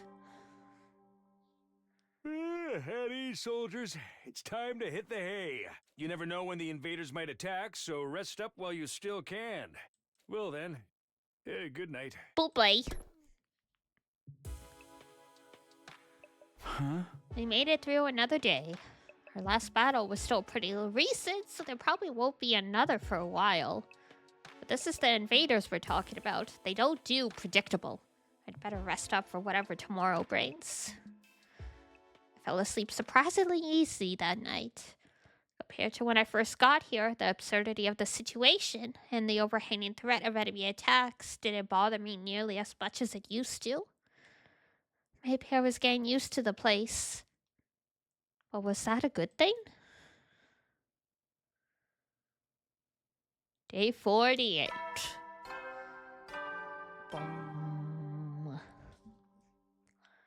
At ease, soldiers. It's time to hit the hay. You never know when the invaders might attack, so rest up while you still can. Well then, good night. Boy. Huh? We made it through another day. Our last battle was still pretty recent, so there probably won't be another for a while. But this is the invaders we're talking about. They don't do predictable. I'd better rest up for whatever tomorrow brings. I fell asleep surprisingly easy that night. Compared to when I first got here, the absurdity of the situation and the overhanging threat of enemy attacks didn't bother me nearly as much as it used to. Maybe I was getting used to the place. But was that a good thing? Day 48. Boom.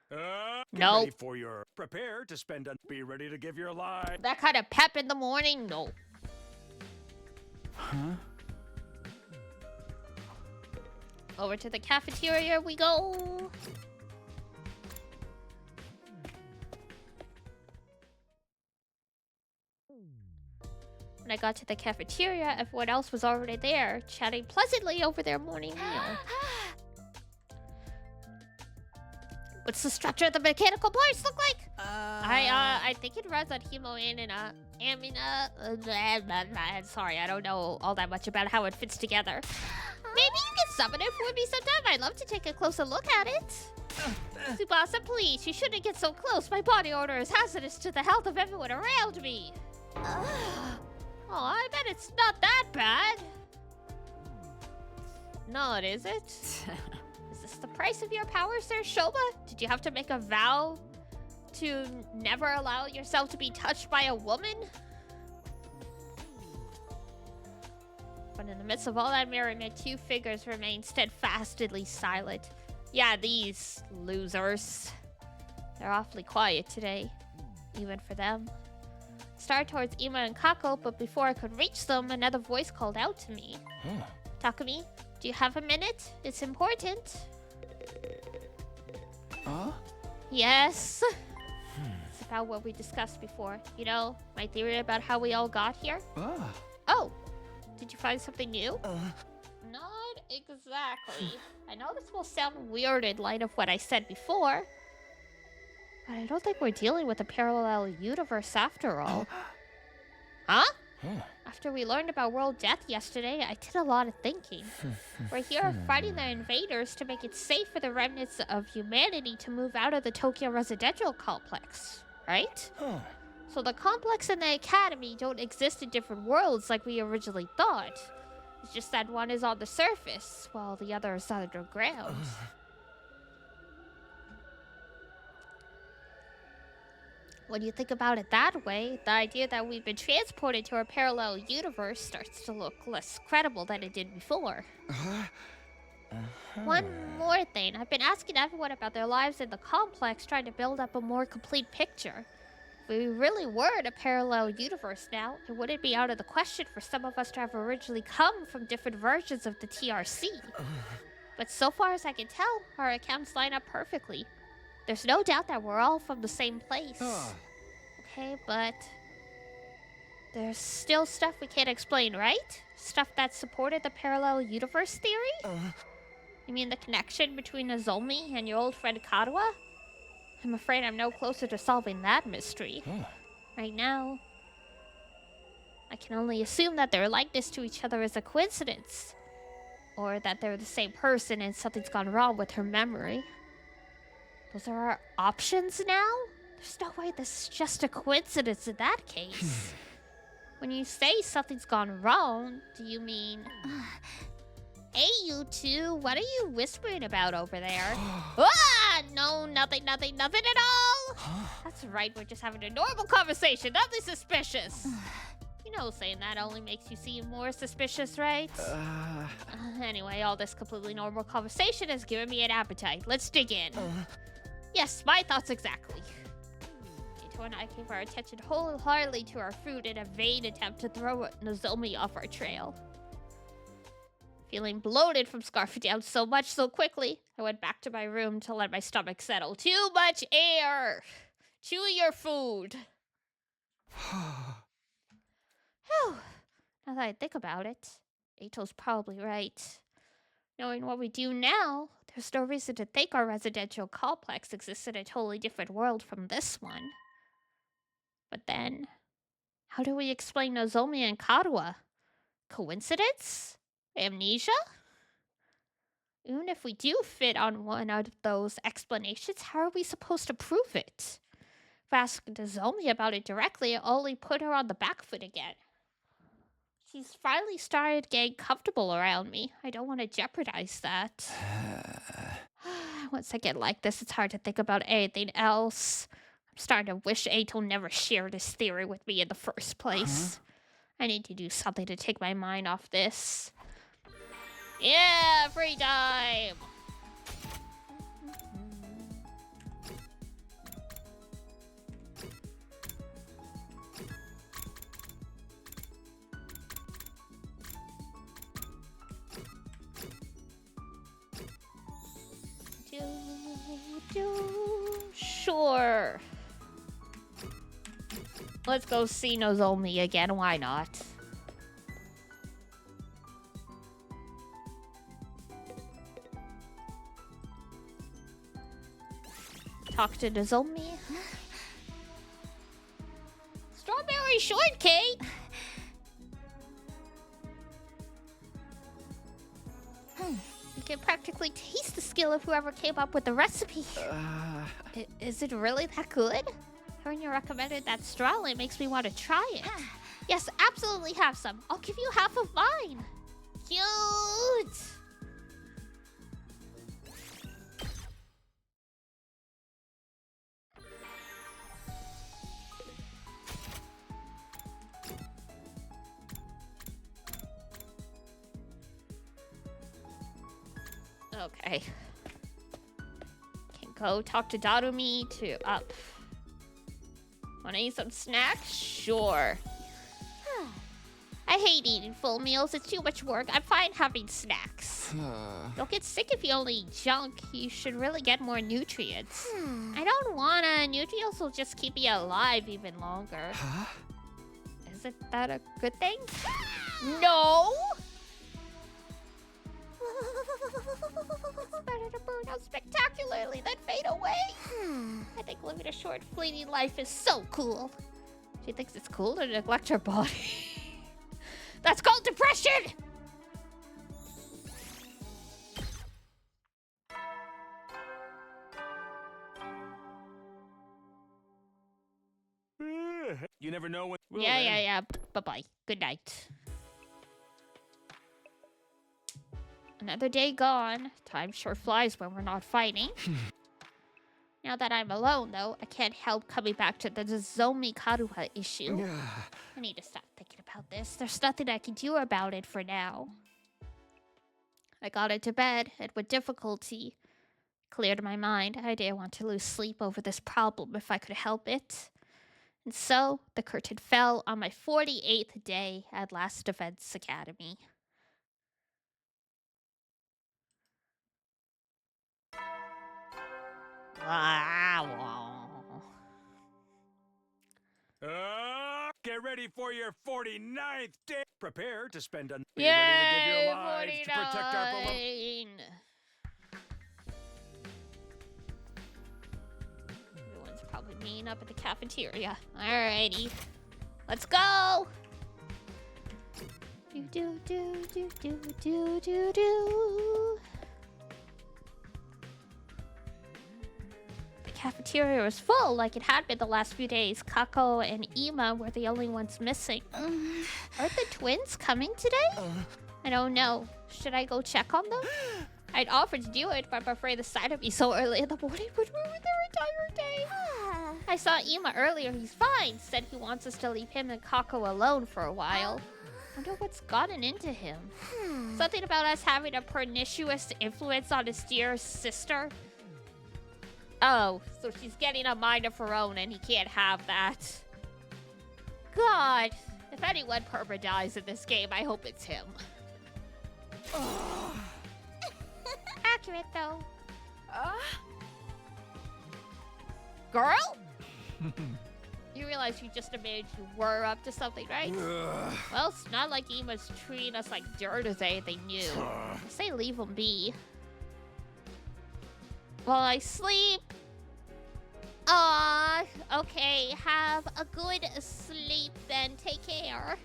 Get Nope. ready for your prepare to spend and be ready to give your line. That kind of pep in the morning? No. Huh? Over to the cafeteria we go. When I got to the cafeteria, everyone else was already there, chatting pleasantly over their morning meal. What's the structure of the mechanical parts look like? I think it runs on hemoin and amina. Sorry, I don't know all that much about how it fits together. Maybe you can summon it for me sometime. I'd love to take a closer look at it. Tsubasa, please, you shouldn't get so close. My body odor is hazardous to the health of everyone around me. Oh, I bet it's not that bad. Not, is it? Is this the price of your power, Sir Shoba? Did you have to make a vow to never allow yourself to be touched by a woman? But in the midst of all that merriment, two figures remained steadfastly silent. Yeah, these losers. They're awfully quiet today, even for them. Started towards Ima and Kako, but before I could reach them, another voice called out to me. Takumi, do you have a minute? It's important. Yes. It's about what we discussed before. You know, my theory about how we all got here? Oh, did you find something new? Not exactly. I know this will sound weird in light of what I said before, but I don't think we're dealing with a parallel universe after all. Huh? After we learned about world death yesterday, I did a lot of thinking. We're here fighting the invaders to make it safe for the remnants of humanity to move out of the Tokyo residential complex, right? So the complex and the academy don't exist in different worlds like we originally thought. It's just that one is on the surface, while the other is underground. When you think about it that way, the idea that we've been transported to a parallel universe starts to look less credible than it did before. One more thing. I've been asking everyone about their lives in the complex, trying to build up a more complete picture. If we really were in a parallel universe now, it wouldn't be out of the question for some of us to have originally come from different versions of the TRC. But so far as I can tell, our accounts line up perfectly. There's no doubt that we're all from the same place. Ah. Okay, but there's still stuff we can't explain, right? Stuff that supported the parallel universe theory? You mean the connection between Nozomi and your old friend Kadwa? I'm afraid I'm no closer to solving that mystery. Right now, I can only assume that their likeness to each other is a coincidence. Or that they're the same person and something's gone wrong with her memory. Those are our options now? There's no way this is just a coincidence in that case. When you say something's gone wrong, do you mean... Hey, you two, what are you whispering about over there? Ah, no, nothing at all. That's right, we're just having a normal conversation, nothing suspicious. You know, saying that only makes you seem more suspicious, right? Anyway, all this completely normal conversation has given me an appetite. Let's dig in. Yes, my thoughts exactly. Ito and I gave our attention wholeheartedly to our food in a vain attempt to throw Nozomi off our trail. Feeling bloated from scarfing down so much so quickly, I went back to my room to let my stomach settle. Too much air! Chew your food! Whew. Now that I think about it, Ato's probably right. Knowing what we do now, there's no reason to think our residential complex exists in a totally different world from this one. But then, how do we explain Nozomi and Karuha? Coincidence? Amnesia? Even if we do fit on one out of those explanations, how are we supposed to prove it? If asking Nozomi about it directly, it only put her on the back foot again. She's finally started getting comfortable around me. I don't want to jeopardize that. Once I get like this, it's hard to think about anything else. I'm starting to wish Ato never shared his theory with me in the first place. I need to do something to take my mind off this. Yeah, free time! Sure. Let's go see Nozomi again, why not? Talk to Nozomi. Strawberry shortcake? You can practically taste the skill of whoever came up with the recipe. Is it really that good? Hearing you recommended that straw, it makes me want to try it. Yes, absolutely have some. I'll give you half of mine. Cute! Okay. Can go talk to Darumi to up. Wanna eat some snacks? Sure. I hate eating full meals. It's too much work. I'm fine having snacks. You'll get sick if you only eat junk. You should really get more nutrients. I don't wanna. Nutrients will just keep you alive even longer. Isn't that a good thing? No! It's better to burn out spectacularly than fade away. I think living a short, fleeting life is so cool. She thinks it's cool to neglect her body. That's called depression! You never know when... Well, Yeah. Bye-bye. Good night. Another day gone. Time sure flies when we're not fighting. Now that I'm alone, though, I can't help coming back to the Nozomi Karuha issue. I need to stop thinking about this. There's nothing I can do about it for now. I got into bed, and with difficulty, cleared my mind. I didn't want to lose sleep over this problem if I could help it. And so, the curtain fell on my 48th day at Last Defense Academy. Get ready for your 49th day. Prepare to spend a... Be Yay, ready to give your lives to protect our beloved... 49. Everyone's probably meeting up at the cafeteria. Alrighty. Let's go! Do do do do do do do do. The cafeteria was full like it had been the last few days. Kako and Ima were the only ones missing. Are the twins coming today? I don't know. Should I go check on them? I'd offered to do it, but I'm afraid the sight of me so early in the morning would ruin their entire day. I saw Ima earlier. He's fine. Said he wants us to leave him and Kako alone for a while. Wonder what's gotten into him. Something about us having a pernicious influence on his dear sister. Oh, so she's getting a mind of her own and he can't have that. God, if anyone perma dies in this game, I hope it's him. Accurate, though. Girl? You realize you just admitted you were up to something, right? Well, it's not like Ima's treating us like dirt as anything new. I say leave them be. While I sleep. Okay. Have a good sleep then. Take care.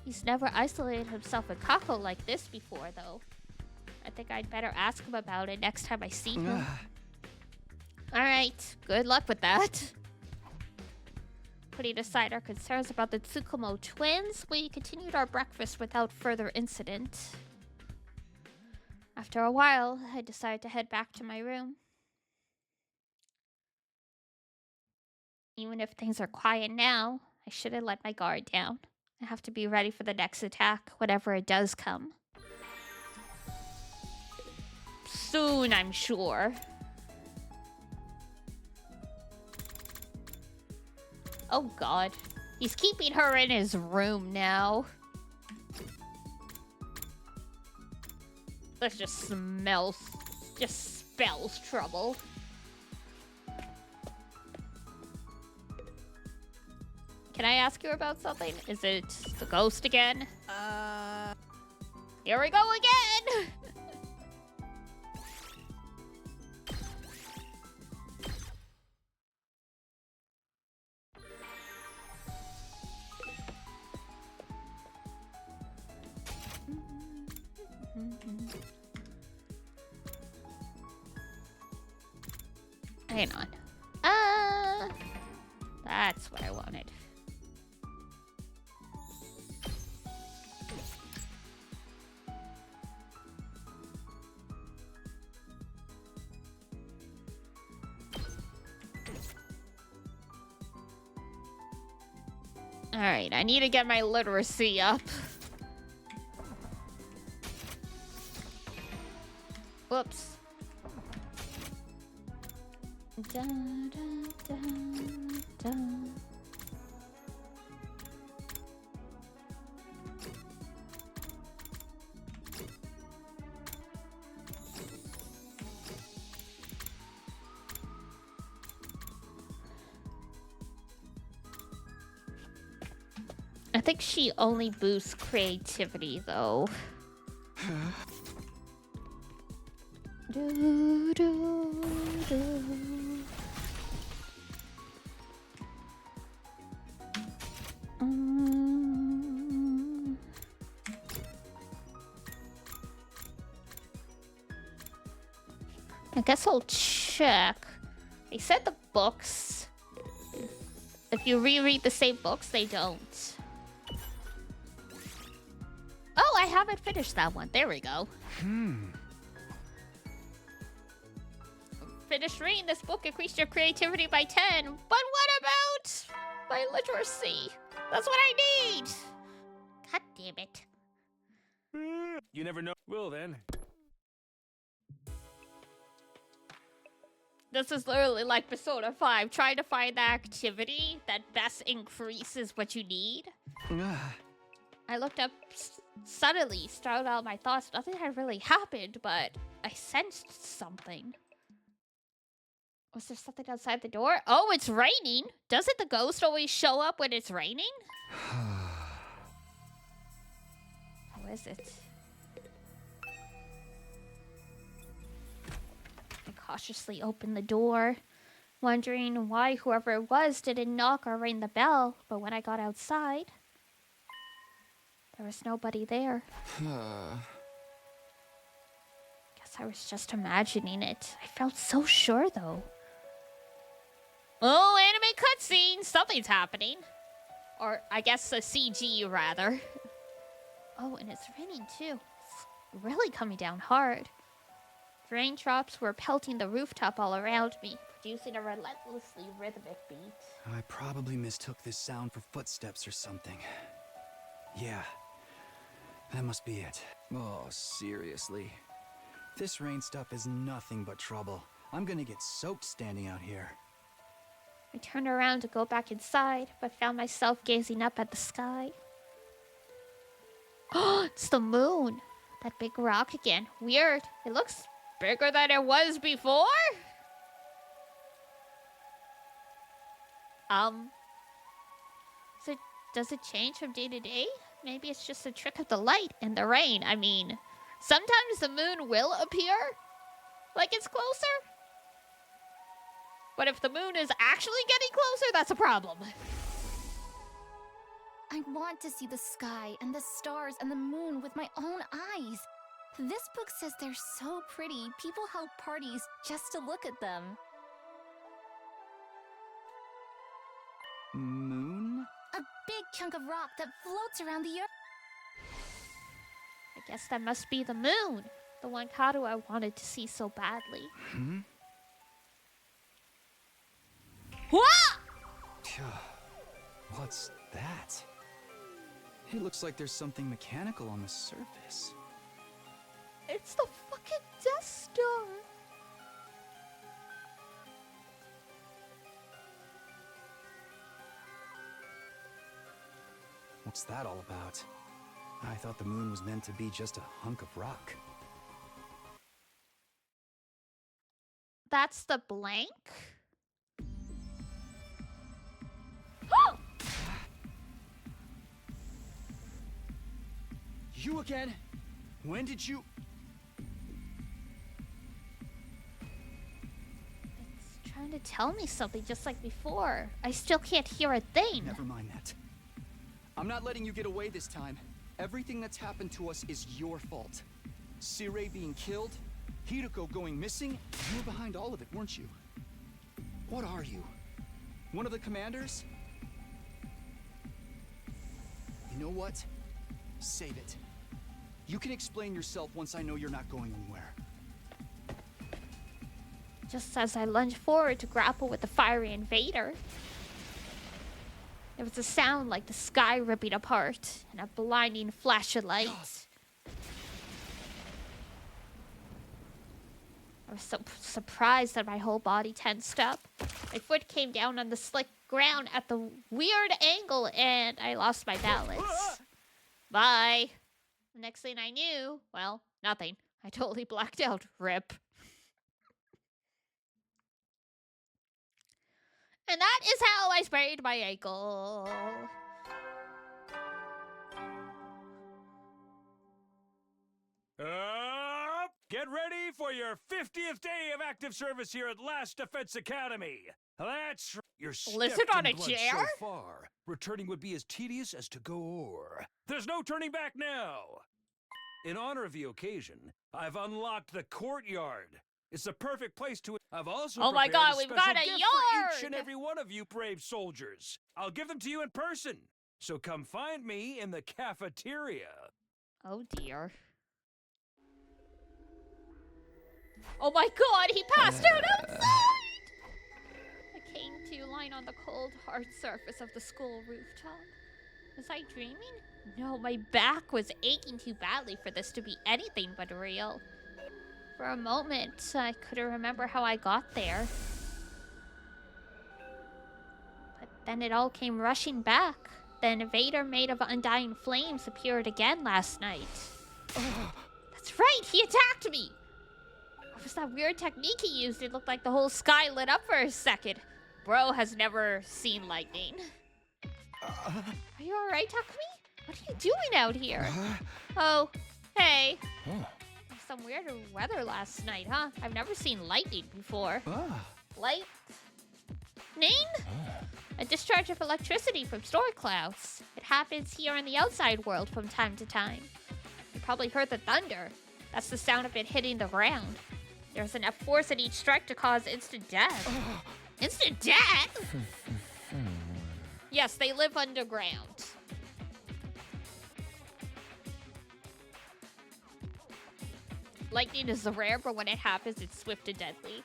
He's never isolated himself with Kako like this before, though. I think I'd better ask him about it next time I see him. Alright, good luck with that. Putting aside our concerns about the Tsukumo twins, we continued our breakfast without further incident. After a while, I decided to head back to my room. Even if things are quiet now, I shouldn't let my guard down. I have to be ready for the next attack, whatever it does come. Soon, I'm sure. Oh god. He's keeping her in his room now. This just spells trouble. Can I ask you about something? Is it the ghost again? Here we go again! Hang on. That's what I wanted. Alright, I need to get my literacy up. Whoops. Da, da, da, da. I think she only boosts creativity, though. Do, do, do. I guess I'll check. They said the books. If you reread the same books, they don't. Oh, I haven't finished that one. There we go. Finished reading this book, increased your creativity by 10. But what about my literacy? That's what I need. God damn it. You never know. Well then. This is literally like Persona 5, trying to find the activity that best increases what you need. I looked up suddenly, startled out my thoughts. Nothing had really happened, but I sensed something. Was there something outside the door? Oh, it's raining. Doesn't the ghost always show up when it's raining? How is it? I cautiously opened the door, wondering why whoever it was didn't knock or ring the bell. But when I got outside, there was nobody there. Guess I was just imagining it. I felt so sure, though. Oh, anime cutscene! Something's happening. Or, I guess a CG, rather. Oh, and it's raining, too. It's really coming down hard. Raindrops were pelting the rooftop all around me, producing a relentlessly rhythmic beat. I probably mistook this sound for footsteps or something. Yeah, that must be it. Oh, seriously. This rain stuff is nothing but trouble. I'm gonna get soaked standing out here. I turned around to go back inside, but found myself gazing up at the sky. Oh, it's the moon! That big rock again. Weird. It looks bigger than it was before? So does it change from day to day? Maybe it's just a trick of the light and the rain. I mean, sometimes the moon will appear like it's closer. But if the moon is actually getting closer, that's a problem. I want to see the sky and the stars and the moon with my own eyes. This book says they're so pretty, people held parties just to look at them. Moon? A big chunk of rock that floats around the earth. I guess that must be the moon. The one Karuha wanted to see so badly. What? What's that? It looks like there's something mechanical on the surface. It's the fucking Death Star. What's that all about? I thought the moon was meant to be just a hunk of rock. That's the blank? You again? When did you... It's trying to tell me something just like before. I still can't hear a thing. Never mind that. I'm not letting you get away this time. Everything that's happened to us is your fault. Sirei being killed, Hideko going missing, you were behind all of it, weren't you? What are you? One of the commanders? You know what? Save it. You can explain yourself once I know you're not going anywhere. Just as I lunged forward to grapple with the fiery invader, there was a sound like the sky ripping apart and a blinding flash of light. I was so surprised that my whole body tensed up. My foot came down on the slick ground at the weird angle and I lost my balance. Bye. The next thing I knew, well, nothing. I totally blacked out. Rip. And that is how I sprained my ankle. Get ready for your 50th day of active service here at Last Defense Academy. That's your Lizard on a blood chair? so far. Returning would be as tedious as to go o'er. There's no turning back now. In honor of the occasion, I've unlocked the courtyard. It's the perfect place to... I've also Oh my prepared God, a we've special got a gift for each yard! and every one of you brave soldiers. I'll give them to you in person. So come find me in the cafeteria. Oh dear. Oh my God, he passed out outside! I came to lying on the cold, hard surface of the school rooftop. Was I dreaming? No, my back was aching too badly for this to be anything but real. For a moment, I couldn't remember how I got there. But then it all came rushing back. The invader made of undying flames appeared again last night. Oh, that's right, he attacked me! What was that weird technique he used? It looked like the whole sky lit up for a second. Bro has never seen lightning. Are you alright, Takumi? What are you doing out here? Oh, hey. Some weird weather last night, huh? I've never seen lightning before. Lightning? A discharge of electricity from storm clouds. It happens here in the outside world from time to time. You probably heard the thunder. That's the sound of it hitting the ground. There's enough force in each strike to cause instant death. Instant death? Yes, they live underground. Lightning is rare, but when it happens, it's swift and deadly.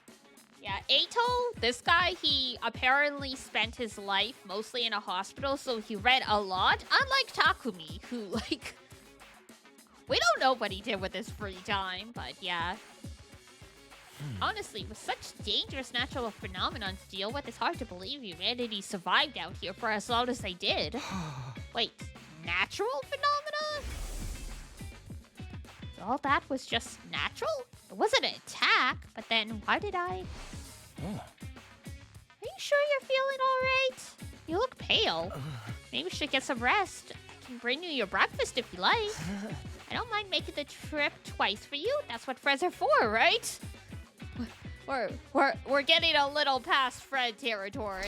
Yeah, Eito, this guy, he apparently spent his life mostly in a hospital, so he read a lot. Unlike Takumi, who, like... We don't know what he did with his free time, but yeah. Honestly, with such dangerous natural phenomenon to deal with, it's hard to believe humanity survived out here for as long as they did. Wait, natural phenomena? All that was just natural? It wasn't an attack, but then why did I... Are you sure you're feeling alright? You look pale. Maybe we should get some rest. I can bring you your breakfast if you like. I don't mind making the trip twice for you. That's what friends are for, right? We're getting a little past Fred territory.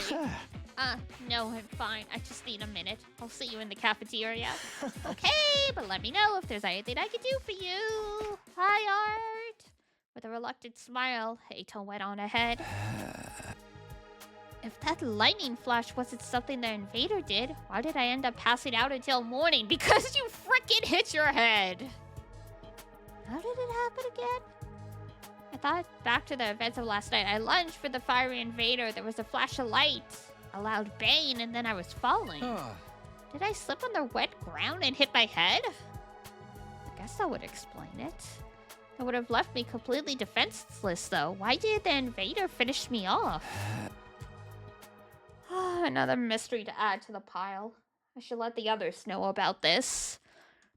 No, I'm fine. I just need a minute. I'll see you in the cafeteria. Okay, but let me know if there's anything I can do for you. Hi, Art. With a reluctant smile, Eito went on ahead. If that lightning flash wasn't something the invader did, why did I end up passing out until morning? Because you frickin' hit your head. How did it happen again? I thought back to the events of last night. I lunged for the fiery invader. There was a flash of light, a loud bang, and then I was falling. Did I slip on the wet ground and hit my head? I guess that would explain it. It would have left me completely defenseless, though. Why did the invader finish me off? Another mystery to add to the pile. I should let the others know about this.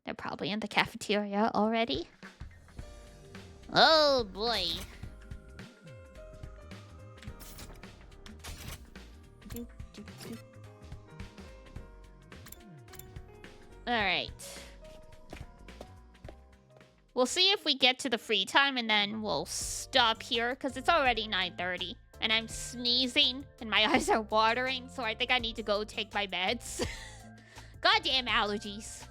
They're probably in the cafeteria already. Oh boy. Alright. We'll see if we get to the free time and then we'll stop here because it's already 9:30 and I'm sneezing and my eyes are watering, so I think I need to go take my meds. Goddamn allergies.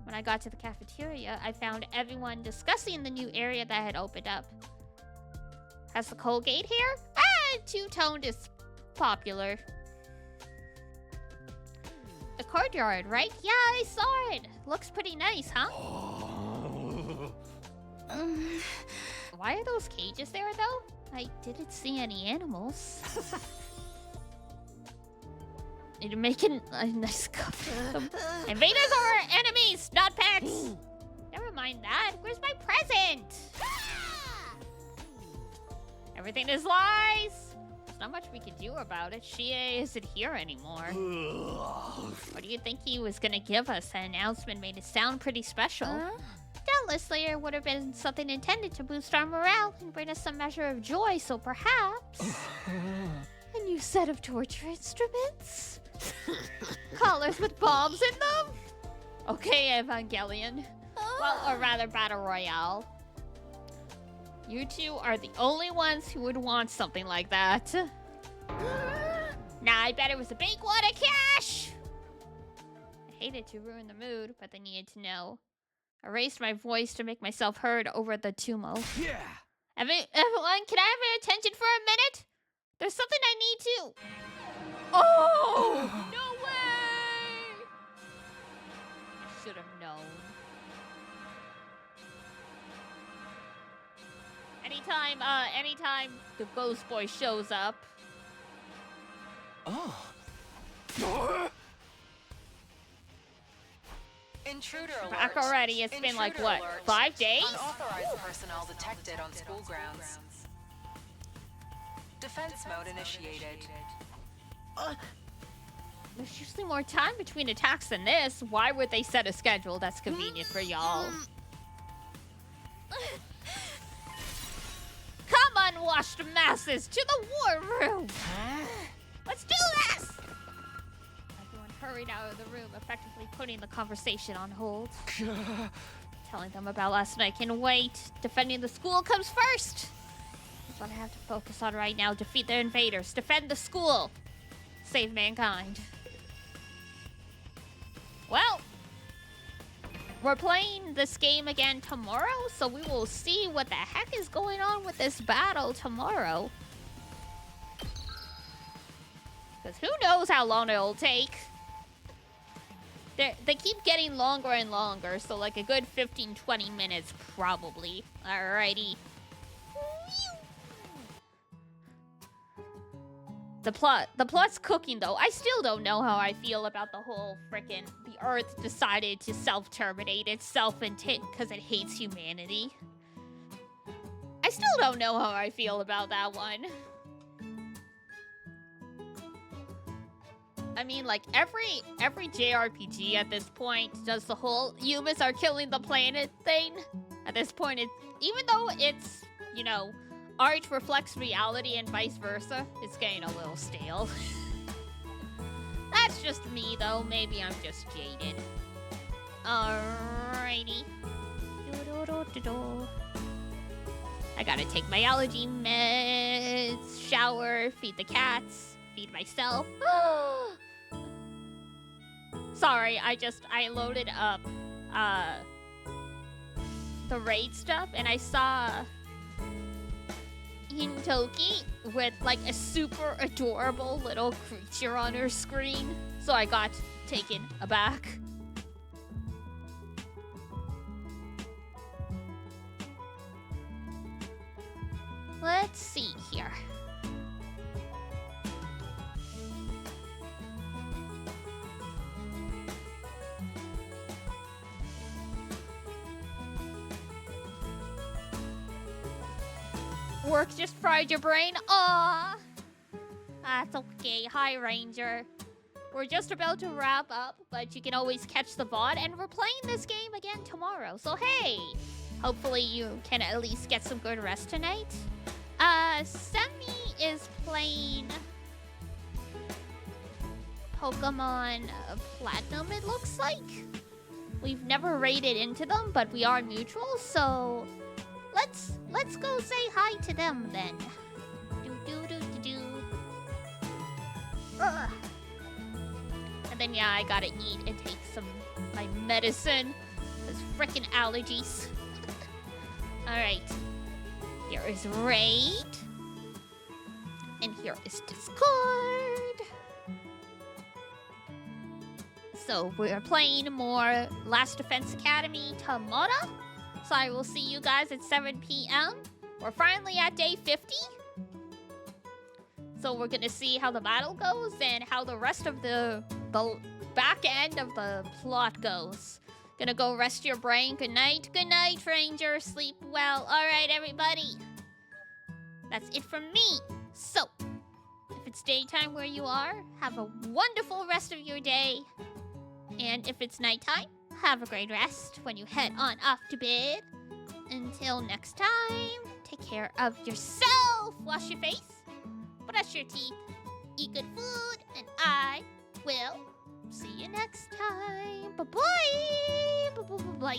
When I got to the cafeteria, I found everyone discussing the new area that had opened up. Has the Colgate here? Two-toned is popular. The courtyard, right? Yeah, I saw it. Looks pretty nice, huh? Why are those cages there, though? I didn't see any animals. Need to make a nice cup of them. Invaders are our enemies, not pets! Never mind that. Where's my present? Everything is lies! There's not much we can do about it. Shie isn't here anymore. What do you think he was gonna give us? The announcement made it sound pretty special. Doubtlessly, it would have been something intended to boost our morale and bring us some measure of joy, so perhaps... a new set of torture instruments? Collars with bombs in them? Okay, Evangelion. Well, or rather, Battle Royale. You two are the only ones who would want something like that. Nah, I bet it was a big wad of cash! I hated to ruin the mood, but they needed to know. I raised my voice to make myself heard over the tumult. Yeah! Everyone, can I have your attention for a minute? There's something I need to... Oh! No way! I should have known. Anytime the ghost boy shows up. Intruder alert. Back already. It's been like, what, 5 days? Unauthorized personnel detected on school grounds. Defense mode initiated. There's usually more time between attacks than this. Why would they set a schedule that's convenient for y'all? massed masses to the war room! Let's do this! Everyone hurried out of the room, effectively putting the conversation on hold. Telling them about last night can wait. Defending the school comes first! That's what I have to focus on right now. Defeat the invaders. Defend the school. Save mankind. Well, we're playing this game again tomorrow, so we will see what the heck is going on with this battle tomorrow. Because who knows how long it'll take. They keep getting longer and longer, so like a good 15-20 minutes probably. Alrighty. The plot's cooking though. I still don't know how I feel about the whole frickin' the Earth decided to self-terminate itself because it hates humanity. I still don't know how I feel about that one. I mean, like, every JRPG at this point does the whole humans are killing the planet thing. At this point, even though it's, you know, art reflects reality and vice versa, it's getting a little stale. That's just me, though. Maybe I'm just jaded. Alrighty. I gotta take my allergy meds, shower, feed the cats, feed myself. Sorry, I loaded up the raid stuff and I saw Hintoki with like a super adorable little creature on her screen, so I got taken aback. Let's see here. Work just fried your brain? Aww. That's okay. Hi, Ranger. We're just about to wrap up, but you can always catch the VOD, and we're playing this game again tomorrow. So, hey! Hopefully you can at least get some good rest tonight. Semi is playing Pokemon Platinum, it looks like. We've never raided into them, but we are neutral, so let's go say hi to them then. Ugh. And then yeah, I gotta eat and take my medicine. Those frickin' allergies. Alright. Here is Raid. And here is Discord. So we're playing more Last Defense Academy tomorrow. So I will see you guys at 7 p.m. We're finally at day 50. So we're gonna see how the battle goes and how the rest of the back end of the plot goes. Gonna go rest your brain. Good night, Ranger. Sleep well. All right, everybody. That's it from me. So, if it's daytime where you are, have a wonderful rest of your day. And if it's nighttime, have a great rest when you head on off to bed. Until next time, take care of yourself. Wash your face, brush your teeth, eat good food, and I will see you next time. Bye-bye. Bye-bye.